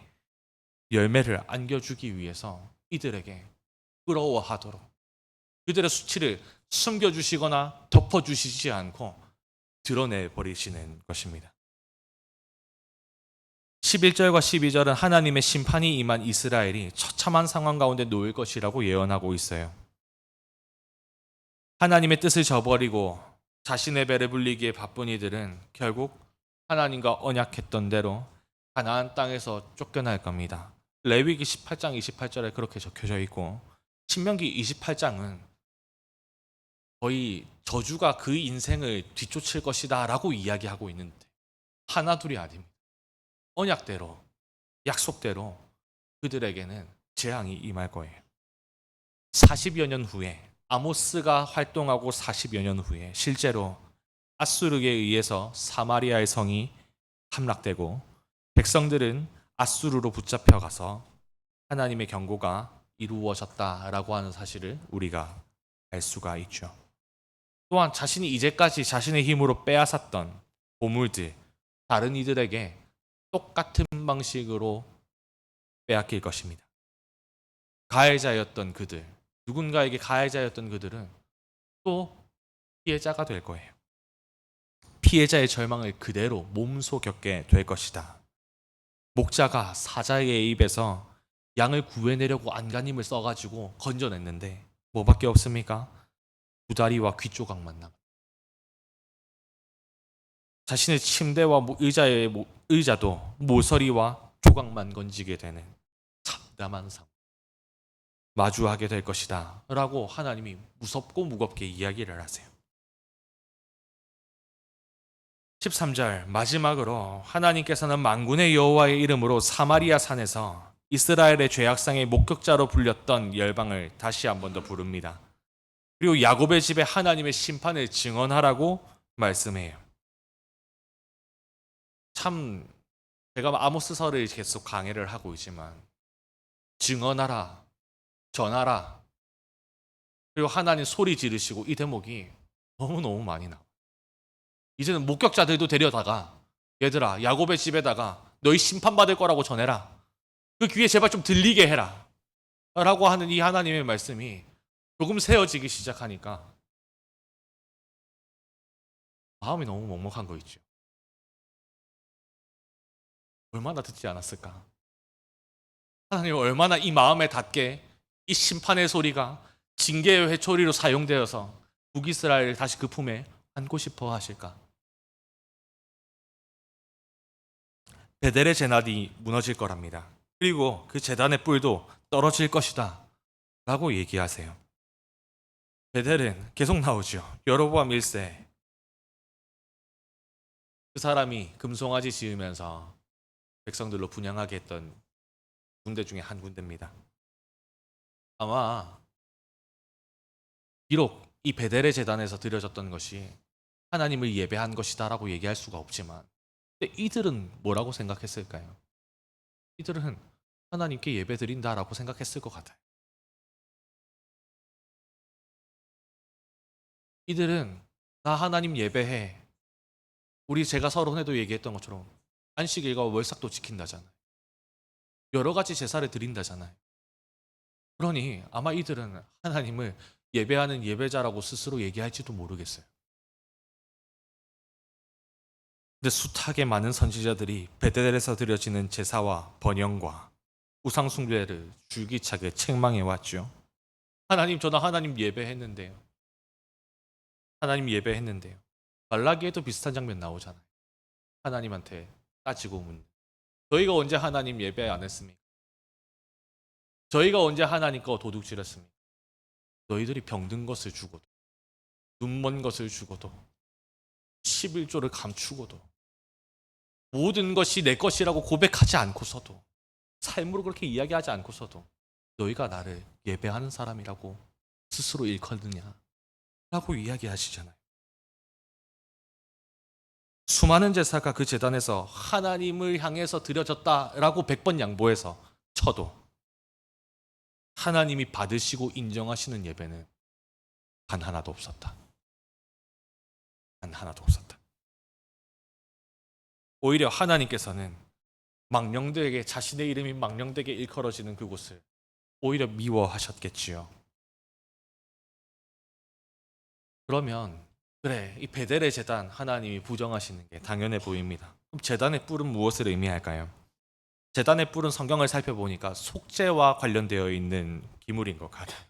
[SPEAKER 1] 열매를 안겨주기 위해서 이들에게 부러워하도록 그들의 수치를 숨겨주시거나 덮어주시지 않고 드러내버리시는 것입니다. 11절과 12절은 하나님의 심판이 임한 이스라엘이 처참한 상황 가운데 놓일 것이라고 예언하고 있어요. 하나님의 뜻을 저버리고 자신의 배를 불리기에 바쁜 이들은 결국 하나님과 언약했던 대로 가나안 땅에서 쫓겨날 겁니다. 레위기 18장 28절에 그렇게 적혀져 있고 신명기 28장은 거의 저주가 그 인생을 뒤쫓을 것이다 라고 이야기하고 있는데 하나둘이 아닙니다. 언약대로 약속대로 그들에게는 재앙이 임할 거예요. 40여 년 후에 아모스가 활동하고 40여 년 후에 실제로 아수르에 의해서 사마리아의 성이 함락되고 백성들은 아수르로 붙잡혀가서 하나님의 경고가 이루어졌다라고 하는 사실을 우리가 알 수가 있죠. 또한 자신이 이제까지 자신의 힘으로 빼앗았던 보물들, 다른 이들에게 똑같은 방식으로 빼앗길 것입니다. 가해자였던 그들, 누군가에게 가해자였던 그들은 또 피해자가 될 거예요. 피해자의 절망을 그대로 몸소 겪게 될 것이다. 목자가 사자의 입에서 양을 구해내려고 안간힘을 써가지고 건져냈는데 뭐밖에 없습니까? 구다리와 귀 조각만 남. 자신의 침대와 의자도 모서리와 조각만 건지게 되는 참담한 상황 마주하게 될 것이다 라고 하나님이 무섭고 무겁게 이야기를 하세요. 13절 마지막으로 하나님께서는 만군의 여호와의 이름으로 사마리아 산에서 이스라엘의 죄악상의 목격자로 불렸던 열방을 다시 한 번 더 부릅니다. 그리고 야곱의 집에 하나님의 심판을 증언하라고 말씀해요. 참 제가 아모스서를 계속 강해를 하고 있지만 증언하라, 전하라, 그리고 하나님 소리 지르시고 이 대목이 너무너무 많이 나와요. 이제는 목격자들도 데려다가 얘들아 야곱의 집에다가 너희 심판받을 거라고 전해라. 그 귀에 제발 좀 들리게 해라. 라고 하는 이 하나님의 말씀이 조금 세어지기 시작하니까 마음이 너무 먹먹한 거 있죠. 얼마나 듣지 않았을까? 하나님 얼마나 이 마음에 닿게 이 심판의 소리가 징계의 회초리로 사용되어서 북이스라엘을 다시 그 품에 안고 싶어 하실까? 베델의 제단이 무너질 거랍니다. 그리고 그 제단의 뿔도 떨어질 것이다 라고 얘기하세요. 베델은 계속 나오죠. 여로보암 1세 그 사람이 금송아지 지으면서 백성들로 분향하게 했던 군대 중에 한 군대입니다. 아마 비록 이 베델의 제단에서 드려졌던 것이 하나님을 예배한 것이다 라고 얘기할 수가 없지만 근데 이들은 뭐라고 생각했을까요? 이들은 하나님께 예배 드린다라고 생각했을 것 같아요. 이들은 나 하나님 예배해. 우리 제가 서론에도 얘기했던 것처럼 안식일과 월삭도 지킨다잖아요. 여러 가지 제사를 드린다잖아요. 그러니 아마 이들은 하나님을 예배하는 예배자라고 스스로 얘기할지도 모르겠어요. 근데 숱하게 많은 선지자들이 베델에서 드려지는 제사와 번영과 우상 숭배를 줄기차게 책망해 왔죠. 하나님 저는 하나님 예배했는데요. 하나님 예배했는데요. 말라기에도 비슷한 장면 나오잖아요. 하나님한테 따지고 묻는. 저희가 언제 하나님 예배 안 했습니까? 저희가 언제 하나님 거 도둑질했습니까? 너희들이 병든 것을 주고도 눈먼 것을 주고도 11조를 감추고도 모든 것이 내 것이라고 고백하지 않고서도 삶으로 그렇게 이야기하지 않고서도 너희가 나를 예배하는 사람이라고 스스로 일컫느냐 라고 이야기하시잖아요. 수많은 제사가 그 제단에서 하나님을 향해서 드려졌다라고 100번 양보해서 쳐도 하나님이 받으시고 인정하시는 예배는 단 하나도 없었다. 단 하나도 없었다. 오히려 하나님께서는 망령되게 자신의 이름이 망령되게 일컬어지는 그곳을 오히려 미워하셨겠지요. 그러면 그래, 이 베델의 제단 하나님이 부정하시는 게 당연해 보입니다. 그럼 제단의 뿔은 무엇을 의미할까요? 제단의 뿔은 성경을 살펴보니까 속죄와 관련되어 있는 기물인 것 같아요.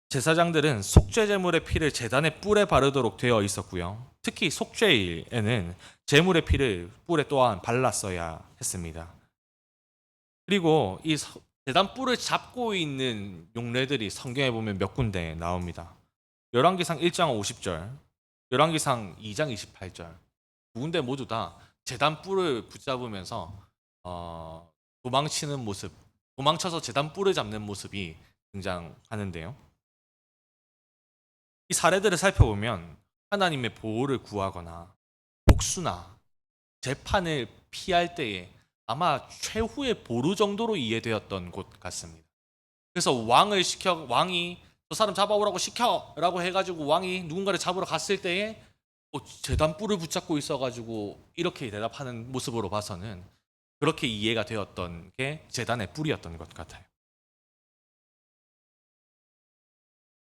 [SPEAKER 1] 제사장들은 속죄 제물의 피를 제단의 뿔에 바르도록 되어 있었고요. 특히 속죄일에는 제물의 피를 뿔에 또한 발랐어야 했습니다. 그리고 이 제단 뿔을 잡고 있는 용례들이 성경에 보면 몇 군데 나옵니다. 열왕기상 1장 50절, 열왕기상 2장 28절 두 군데 모두 다 제단 뿔을 붙잡으면서 도망치는 모습, 도망쳐서 제단 뿔을 잡는 모습이 등장하는데요. 이 사례들을 살펴보면 하나님의 보호를 구하거나 복수나 재판을 피할 때에 아마 최후의 보루 정도로 이해되었던 곳 같습니다. 그래서 왕이 저 사람 잡아오라고 시켜라고 해가지고 왕이 누군가를 잡으러 갔을 때에 제단 뿔을 붙잡고 있어가지고 이렇게 대답하는 모습으로 봐서는 그렇게 이해가 되었던 게 제단의 뿔이었던 것 같아요.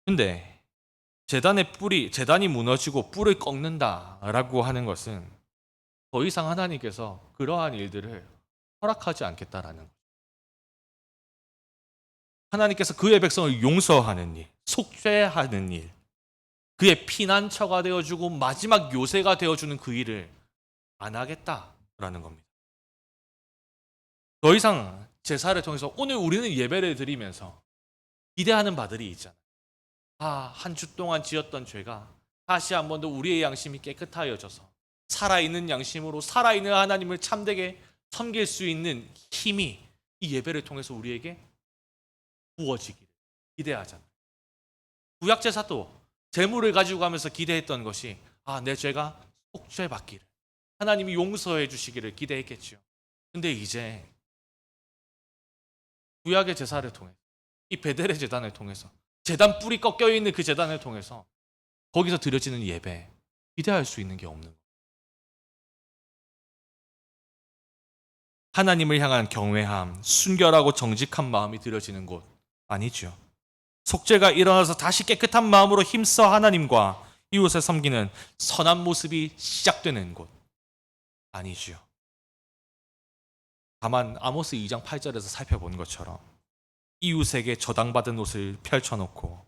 [SPEAKER 1] 근데 제단이 무너지고 뿔을 꺾는다라고 하는 것은 더 이상 하나님께서 그러한 일들을 허락하지 않겠다라는 거예요. 하나님께서 그의 백성을 용서하는 일, 속죄하는 일, 그의 피난처가 되어주고 마지막 요새가 되어주는 그 일을 안 하겠다라는 겁니다. 더 이상 제사를 통해서 오늘 우리는 예배를 드리면서 기대하는 바들이 있잖아요. 한 주 동안 지었던 죄가 다시 한 번 더 우리의 양심이 깨끗하여져서 살아있는 양심으로 살아있는 하나님을 참되게 섬길 수 있는 힘이 이 예배를 통해서 우리에게 부어지기를 기대하잖아요. 구약제사도 제물을 가지고 가면서 기대했던 것이 내 죄가 속죄받기를 하나님이 용서해 주시기를 기대했겠죠. 근데 이제 구약의 제사를 통해 이 베델의 제단을 통해서 제단 뿔이 꺾여 있는 그 제단을 통해서 거기서 드려지는 예배 기대할 수 있는 게 없는 거예요. 하나님을 향한 경외함, 순결하고 정직한 마음이 드려지는 곳 아니죠. 속죄가 일어나서 다시 깨끗한 마음으로 힘써 하나님과 이웃을 섬기는 선한 모습이 시작되는 곳 아니지요. 다만 아모스 2장 8절에서 살펴본 것처럼 이웃에게 저당받은 옷을 펼쳐놓고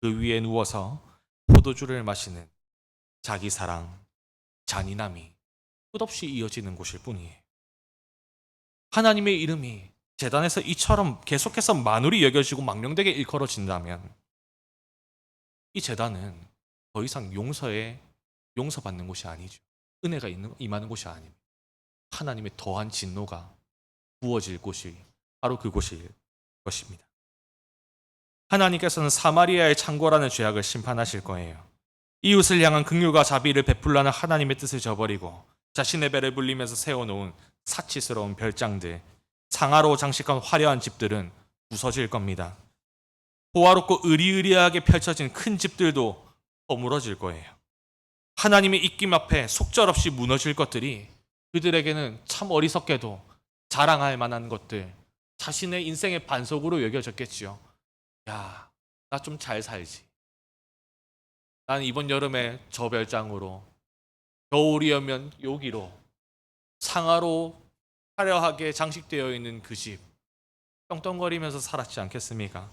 [SPEAKER 1] 그 위에 누워서 포도주를 마시는 자기 사랑, 잔인함이 끝없이 이어지는 곳일 뿐이에요. 하나님의 이름이 제단에서 이처럼 계속해서 만울이 여겨지고 망령되게 일컬어진다면 이 제단은 더 이상 용서받는 곳이 아니죠. 은혜가 임하는 곳이 아닙니다. 하나님의 더한 진노가 부어질 곳이 바로 그곳일 것입니다. 하나님께서는 사마리아의 창고라는 죄악을 심판하실 거예요. 이웃을 향한 긍휼과 자비를 베풀라는 하나님의 뜻을 저버리고 자신의 배를 불리면서 세워놓은 사치스러운 별장들, 상아로 장식한 화려한 집들은 부서질 겁니다. 호화롭고 의리의리하게 펼쳐진 큰 집들도 허물어질 거예요. 하나님의 입김 앞에 속절없이 무너질 것들이 그들에게는 참 어리석게도 자랑할 만한 것들, 자신의 인생의 반석으로 여겨졌겠지요. 야, 나 좀 잘 살지. 난 이번 여름에 저 별장으로, 겨울이면 여기로, 상하로 화려하게 장식되어 있는 그 집, 떵떵거리면서 살았지 않겠습니까?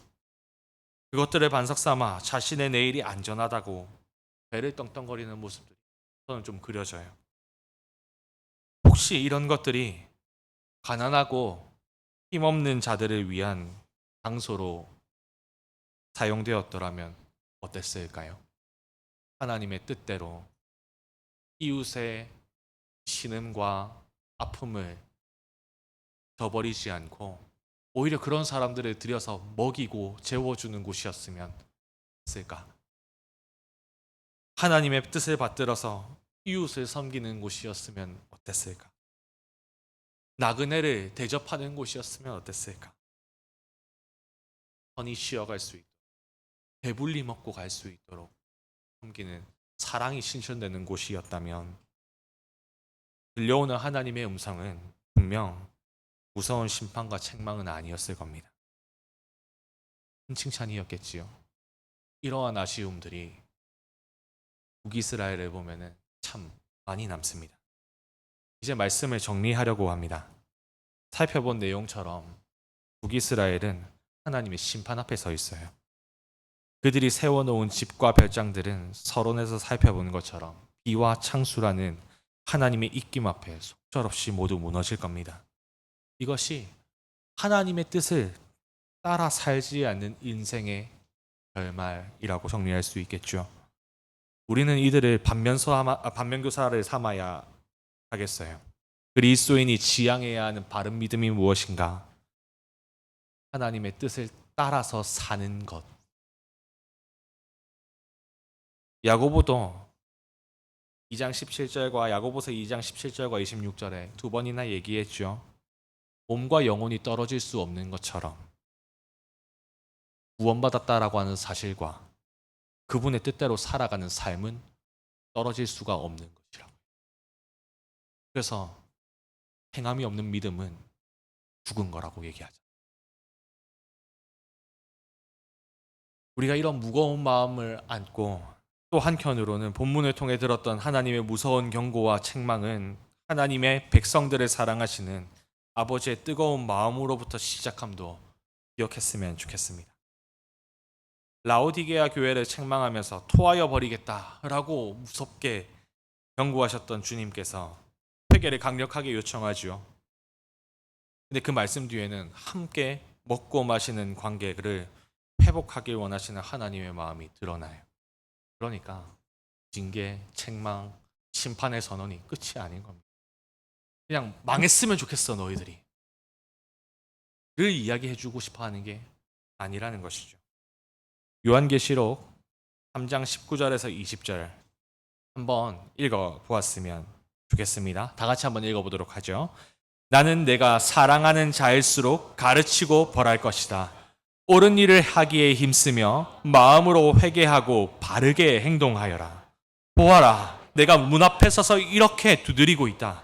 [SPEAKER 1] 그것들을 반석 삼아 자신의 내일이 안전하다고 배를 떵떵거리는 모습들이 저는 좀 그려져요. 혹시 이런 것들이 가난하고 힘없는 자들을 위한 장소로 사용되었더라면 어땠을까요? 하나님의 뜻대로 이웃의 신음과 아픔을 저버리지 않고 오히려 그런 사람들을 들여서 먹이고 재워주는 곳이었으면 어땠을까? 하나님의 뜻을 받들어서 이웃을 섬기는 곳이었으면 어땠을까? 나그네를 대접하는 곳이었으면 어땠을까? 편히 쉬어갈 수 있도록 배불리 먹고 갈 수 있도록 섬기는 사랑이 실천되는 곳이었다면 들려오는 하나님의 음성은 분명 무서운 심판과 책망은 아니었을 겁니다. 큰 칭찬이었겠지요. 이러한 아쉬움들이 북이스라엘을 보면은 참 많이 남습니다. 이제 말씀을 정리하려고 합니다. 살펴본 내용처럼 북이스라엘은 하나님의 심판 앞에 서 있어요. 그들이 세워놓은 집과 별장들은 서론에서 살펴본 것처럼 비와 창수라는 하나님의 입김 앞에 속절없이 모두 무너질 겁니다. 이것이 하나님의 뜻을 따라 살지 않는 인생의 결말이라고 정리할 수 있겠죠. 우리는 이들을 반면교사를 삼아야 하겠어요. 그리스도인이 지향해야 하는 바른 믿음이 무엇인가? 하나님의 뜻을 따라서 사는 것. 야고보도 2장 17절과 야고보서 2장 17절과 26절에 두 번이나 얘기했죠. 몸과 영혼이 떨어질 수 없는 것처럼 구원받았다라고 하는 사실과 그분의 뜻대로 살아가는 삶은 떨어질 수가 없는 것이라고. 그래서 행함이 없는 믿음은 죽은 거라고 얘기하죠. 우리가 이런 무거운 마음을 안고 또 한편으로는 본문을 통해 들었던 하나님의 무서운 경고와 책망은 하나님의 백성들을 사랑하시는 아버지의 뜨거운 마음으로부터 시작함도 기억했으면 좋겠습니다. 라오디게아 교회를 책망하면서 토하여 버리겠다라고 무섭게 경고하셨던 주님께서 회개를 강력하게 요청하죠. 근데 그 말씀 뒤에는 함께 먹고 마시는 관계를 회복하길 원하시는 하나님의 마음이 드러나요. 그러니까 징계, 책망, 심판의 선언이 끝이 아닌 겁니다. 그냥 망했으면 좋겠어 너희들이 를 이야기해주고 싶어하는 게 아니라는 것이죠. 요한계시록 3장 19절에서 20절 한번 읽어보았으면 좋겠습니다. 다 같이 한번 읽어보도록 하죠. 나는 내가 사랑하는 자일수록 가르치고 벌할 것이다. 옳은 일을 하기에 힘쓰며 마음으로 회개하고 바르게 행동하여라. 보아라, 내가 문 앞에 서서 이렇게 두드리고 있다.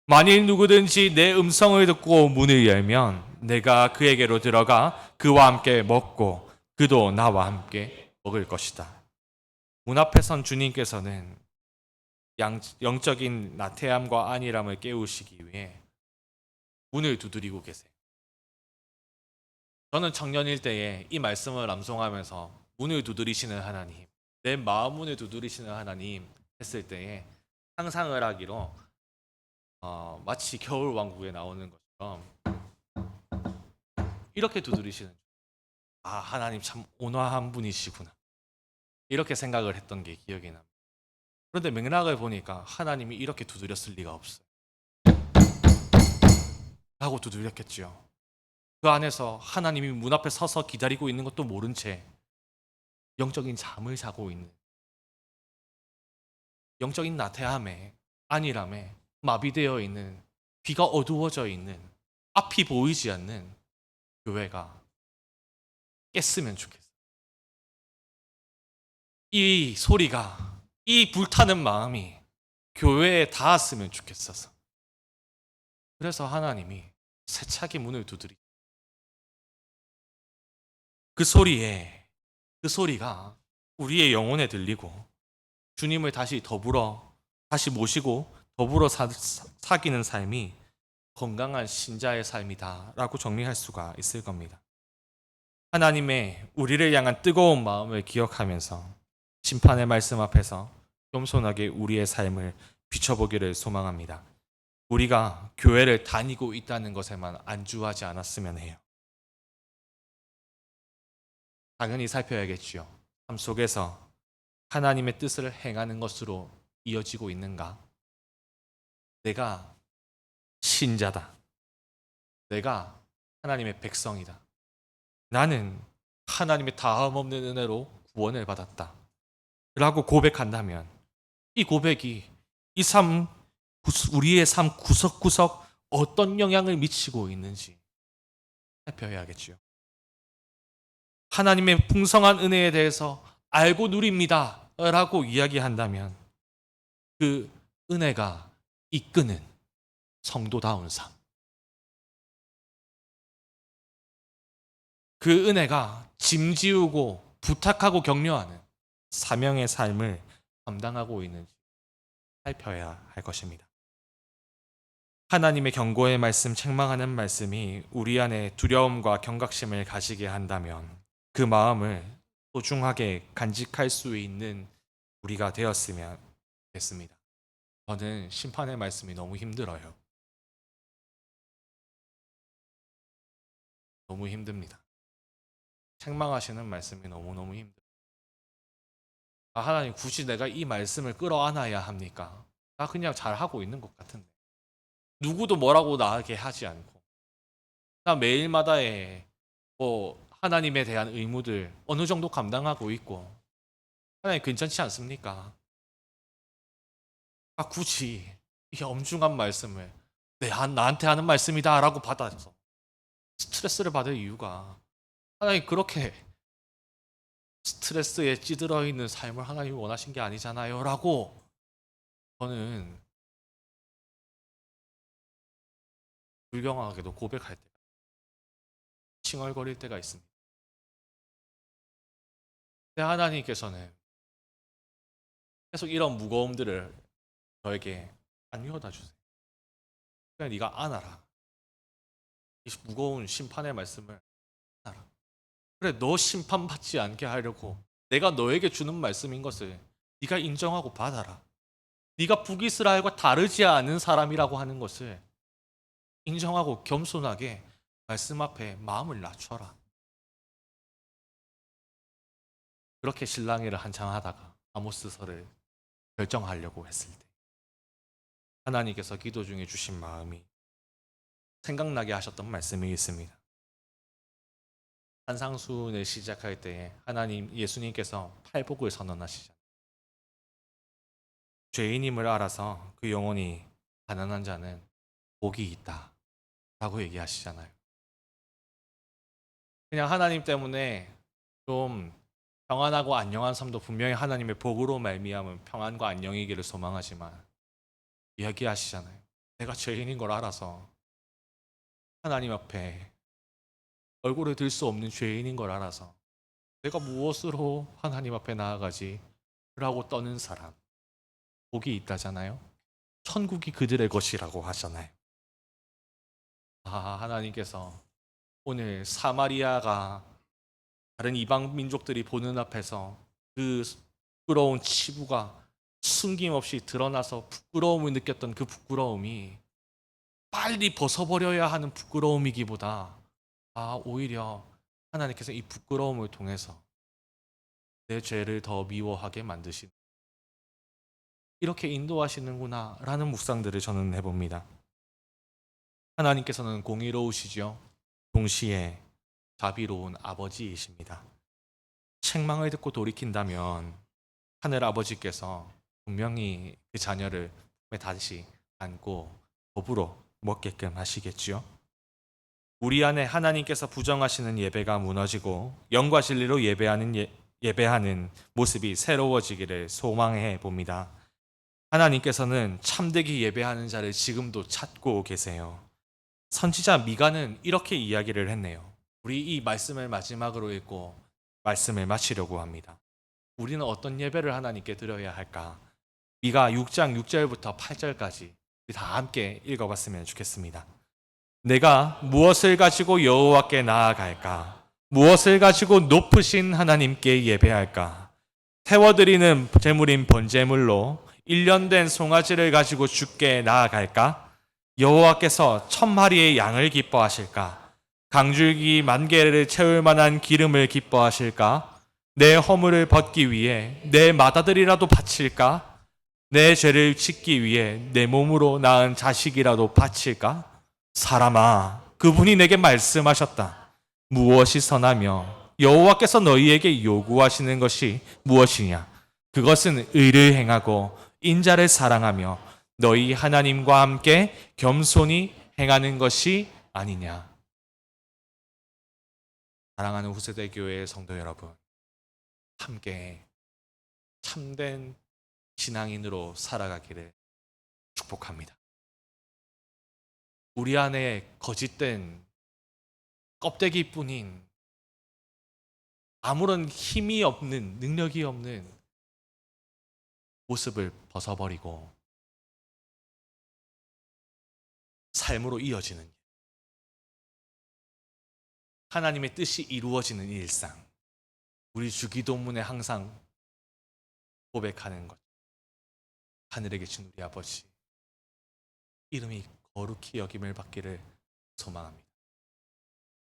[SPEAKER 1] 만일 누구든지 내 음성을 듣고 문을 열면 내가 그에게로 들어가 그와 함께 먹고 그도 나와 함께 먹을 것이다. 문 앞에 선 주님께서는 영적인 나태함과 안일함을 깨우시기 위해 문을 두드리고 계세요. 저는 청년일 때에 이 말씀을 암송하면서 문을 두드리시는 하나님, 내 마음 문을 두드리시는 하나님 했을 때에 상상을 하기로 마치 겨울왕국에 나오는 것처럼 이렇게 두드리시는, 하나님 참 온화한 분이시구나 이렇게 생각을 했던 게 기억이 납니다. 그런데 맥락을 보니까 하나님이 이렇게 두드렸을 리가 없어요. 하고 두드렸겠죠. 그 안에서 하나님이 문 앞에 서서 기다리고 있는 것도 모른 채 영적인 잠을 자고 있는, 영적인 나태함에 안일함에 마비되어 있는, 귀가 어두워져 있는, 앞이 보이지 않는 교회가 깼으면 좋겠어요. 이 소리가, 이 불타는 마음이 교회에 닿았으면 좋겠어서. 그래서 하나님이 세차게 문을 두드리. 그 소리가 우리의 영혼에 들리고 주님을 다시 모시고 더불어 사귀는 삶이 건강한 신자의 삶이다라고 정리할 수가 있을 겁니다. 하나님의 우리를 향한 뜨거운 마음을 기억하면서 심판의 말씀 앞에서 겸손하게 우리의 삶을 비춰보기를 소망합니다. 우리가 교회를 다니고 있다는 것에만 안주하지 않았으면 해요. 당연히 살펴야겠지요. 삶 속에서 하나님의 뜻을 행하는 것으로 이어지고 있는가? 내가 신자다. 내가 하나님의 백성이다. 나는 하나님의 다함 없는 은혜로 구원을 받았다. 라고 고백한다면 이 고백이 우리의 삶 구석구석 어떤 영향을 미치고 있는지 살펴야겠죠. 하나님의 풍성한 은혜에 대해서 알고 누립니다 라고 이야기한다면 그 은혜가 이끄는 성도다운 삶, 그 은혜가 짐지우고 부탁하고 격려하는 사명의 삶을 감당하고 있는지 살펴야 할 것입니다. 하나님의 경고의 말씀, 책망하는 말씀이 우리 안에 두려움과 경각심을 가지게 한다면 그 마음을 소중하게 간직할 수 있는 우리가 되었으면 좋겠습니다. 저는 심판의 말씀이 너무 힘들어요. 너무 힘듭니다. 책망하시는 말씀이 너무너무 힘들어요. 하나님, 굳이 내가 이 말씀을 끌어안아야 합니까? 나 그냥 잘하고 있는 것 같은데. 누구도 뭐라고 나에게 하지 않고. 나 매일마다의 하나님에 대한 의무들 어느 정도 감당하고 있고. 하나님, 괜찮지 않습니까? 굳이 이 엄중한 말씀을 나한테 하는 말씀이다 라고 받아서 스트레스를 받을 이유가, 하나님 그렇게 스트레스에 찌들어 있는 삶을 하나님이 원하신 게 아니잖아요 라고 저는 불경하게도 고백할 때, 칭얼거릴 때가 있습니다. 근데 하나님께서는 계속 이런 무거움들을 저에게 안 이어다 주세요. 그냥 네가 안아라. 이 무거운 심판의 말씀을 안아라. 그래, 너 심판받지 않게 하려고 내가 너에게 주는 말씀인 것을 네가 인정하고 받아라. 네가 북이스라엘과 다르지 않은 사람이라고 하는 것을 인정하고 겸손하게 말씀 앞에 마음을 낮춰라. 그렇게 실랑이를 한창 하다가 아모스서를 결정하려고 했을 때 하나님께서 기도 중에 주신 마음이 생각나게 하셨던 말씀이 있습니다. 산상수훈을 시작할 때에 예수님께서 팔복을 선언하시잖아요. 죄인임을 알아서 그 영혼이 가난한 자는 복이 있다 라고 얘기하시잖아요. 그냥 하나님 때문에 좀 평안하고 안녕한 삶도 분명히 하나님의 복으로 말미암은 평안과 안녕이기를 소망하지만 이야기하시잖아요. 내가 죄인인 걸 알아서 하나님 앞에 얼굴을 들 수 없는 죄인인 걸 알아서 내가 무엇으로 하나님 앞에 나아가지? 라고 떠는 사람, 복이 있다잖아요. 천국이 그들의 것이라고 하잖아요. 하나님께서 오늘 사마리아가 다른 이방 민족들이 보는 앞에서 그 부끄러운 치부가 숨김없이 드러나서 부끄러움을 느꼈던 그 부끄러움이 빨리 벗어버려야 하는 부끄러움이기보다 오히려 하나님께서 이 부끄러움을 통해서 내 죄를 더 미워하게 만드신, 이렇게 인도하시는구나 라는 묵상들을 저는 해봅니다. 하나님께서는 공의로우시죠. 동시에 자비로운 아버지이십니다. 책망을 듣고 돌이킨다면 하늘 아버지께서 분명히 그 자녀를 품에 다시 안고 더불어 먹게끔 하시겠지요. 우리 안에 하나님께서 부정하시는 예배가 무너지고 영과 진리로 예배하는 모습이 새로워지기를 소망해 봅니다. 하나님께서는 참되게 예배하는 자를 지금도 찾고 계세요. 선지자 미가는 이렇게 이야기를 했네요. 우리 이 말씀을 마지막으로 읽고 말씀을 마치려고 합니다. 우리는 어떤 예배를 하나님께 드려야 할까? 미가 6장 6절부터 8절까지 다 함께 읽어봤으면 좋겠습니다. 내가 무엇을 가지고 여호와께 나아갈까? 무엇을 가지고 높으신 하나님께 예배할까? 태워드리는 제물인 번제물로 1년 된 송아지를 가지고 주께 나아갈까? 여호와께서 1000마리의 양을 기뻐하실까? 강줄기 10,000개를 채울 만한 기름을 기뻐하실까? 내 허물을 벗기 위해 내 맏아들이라도 바칠까? 내 죄를 씻기 위해 내 몸으로 낳은 자식이라도 바칠까? 사람아, 그분이 내게 말씀하셨다. 무엇이 선하며 여호와께서 너희에게 요구하시는 것이 무엇이냐? 그것은 의를 행하고 인자를 사랑하며 너희 하나님과 함께 겸손히 행하는 것이 아니냐. 사랑하는 후세대 교회의 성도 여러분, 함께 참된 신앙인으로 살아가기를 축복합니다. 우리 안에 거짓된 껍데기뿐인 아무런 힘이 없는, 능력이 없는 모습을 벗어버리고 삶으로 이어지는, 하나님의 뜻이 이루어지는 일상, 우리 주기도문에 항상 고백하는 것, 하늘에 계신 우리 아버지 이름이 거룩히 여김을 받기를 소망합니다.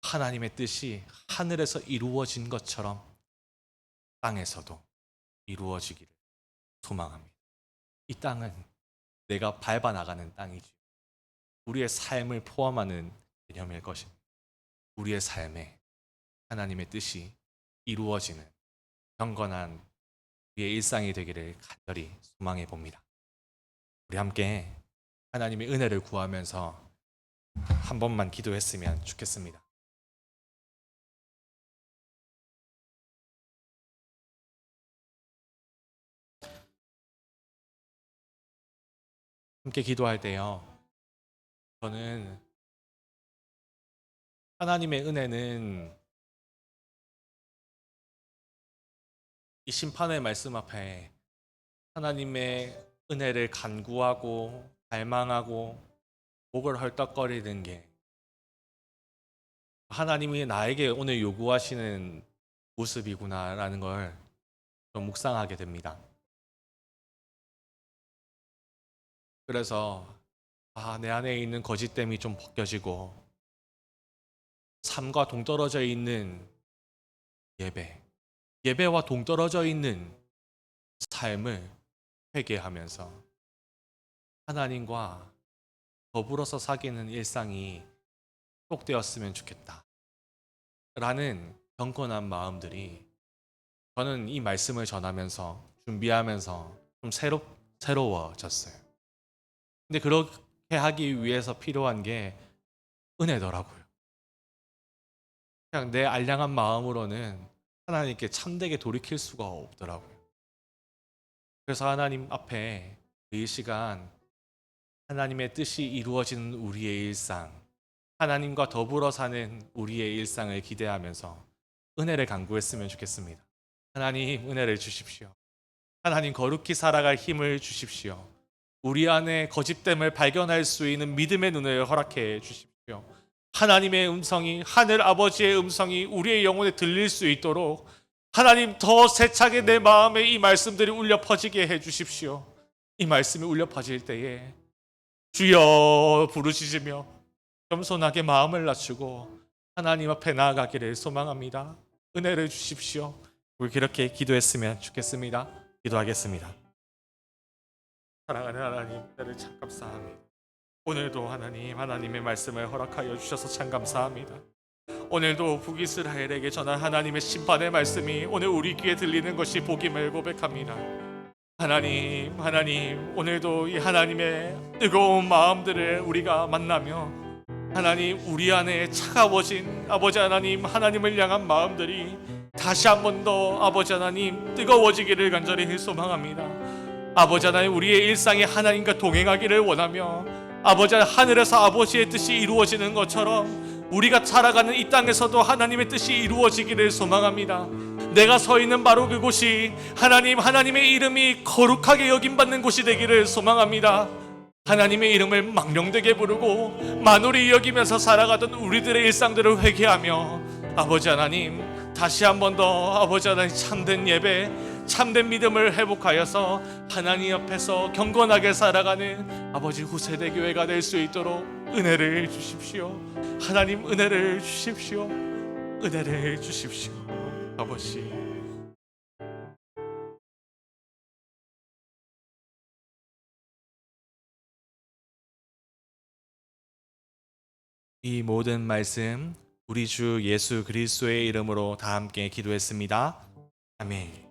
[SPEAKER 1] 하나님의 뜻이 하늘에서 이루어진 것처럼 땅에서도 이루어지기를 소망합니다. 이 땅은 내가 밟아 나가는 땅이지, 우리의 삶을 포함하는 개념일 것입니다. 우리의 삶에 하나님의 뜻이 이루어지는 경건한 우리의 일상이 되기를 간절히 소망해 봅니다. 우리 함께 하나님의 은혜를 구하면서 한 번만 기도했으면 좋겠습니다. 함께 기도할 때요, 저는 하나님의 은혜는 이 심판의 말씀 앞에 하나님의 은혜를 간구하고 갈망하고 목을 헐떡거리는 게 하나님이 나에게 오늘 요구하시는 모습이구나라는 걸 좀 묵상하게 됩니다. 그래서 내 안에 있는 거짓됨이 좀 벗겨지고 삶과 동떨어져 있는 예배와 동떨어져 있는 삶을 회개하면서 하나님과 더불어서 사귀는 일상이 회복되었으면 좋겠다 라는 경건한 마음들이, 저는 이 말씀을 전하면서 준비하면서 좀 새로워졌어요. 근데 그렇게 하기 위해서 필요한 게 은혜더라고요. 그냥 내 알량한 마음으로는 하나님께 참되게 돌이킬 수가 없더라고요. 그래서 하나님 앞에 이 시간 하나님의 뜻이 이루어지는 우리의 일상, 하나님과 더불어 사는 우리의 일상을 기대하면서 은혜를 간구했으면 좋겠습니다. 하나님 은혜를 주십시오. 하나님 거룩히 살아갈 힘을 주십시오. 우리 안에 거짓됨을 발견할 수 있는 믿음의 눈을 허락해 주십시오. 하나님의 음성이, 하늘 아버지의 음성이 우리의 영혼에 들릴 수 있도록 하나님 더 세차게 내 마음에 이 말씀들이 울려 퍼지게 해 주십시오. 이 말씀이 울려 퍼질 때에 주여 부르짖으며 겸손하게 마음을 낮추고 하나님 앞에 나아가기를 소망합니다. 은혜를 주십시오. 우리 그렇게 기도했으면 좋겠습니다. 기도하겠습니다. 사랑하는 하나님, 은혜를 참 감사합니다. 오늘도 하나님의 말씀을 허락하여 주셔서 참 감사합니다. 오늘도 북이스라엘에게 전한 하나님의 심판의 말씀이 오늘 우리 귀에 들리는 것이 복임을 고백합니다. 하나님, 오늘도 이 하나님의 뜨거운 마음들을 우리가 만나며 하나님, 우리 안에 차가워진 아버지 하나님, 하나님을 향한 마음들이 다시 한 번 더 아버지 하나님 뜨거워지기를 간절히 소망합니다. 아버지 하나님, 우리의 일상에 하나님과 동행하기를 원하며 아버지 하늘에서 아버지의 뜻이 이루어지는 것처럼 우리가 살아가는 이 땅에서도 하나님의 뜻이 이루어지기를 소망합니다. 내가 서 있는 바로 그곳이 하나님의 이름이 거룩하게 여김받는 곳이 되기를 소망합니다. 하나님의 이름을 망령되게 부르고 만홀히 여기면서 살아가던 우리들의 일상들을 회개하며 아버지 하나님, 다시 한 번 더 아버지 하나님 참된 예배, 참된 믿음을 회복하여서 하나님 앞에서 경건하게 살아가는 아버지 후세대 교회가 될 수 있도록 은혜를 주십시오. 하나님 은혜를 주십시오. 은혜를 주십시오. 아버지, 이 모든 말씀 우리 주 예수 그리스도의 이름으로 다 함께 기도했습니다. 아멘.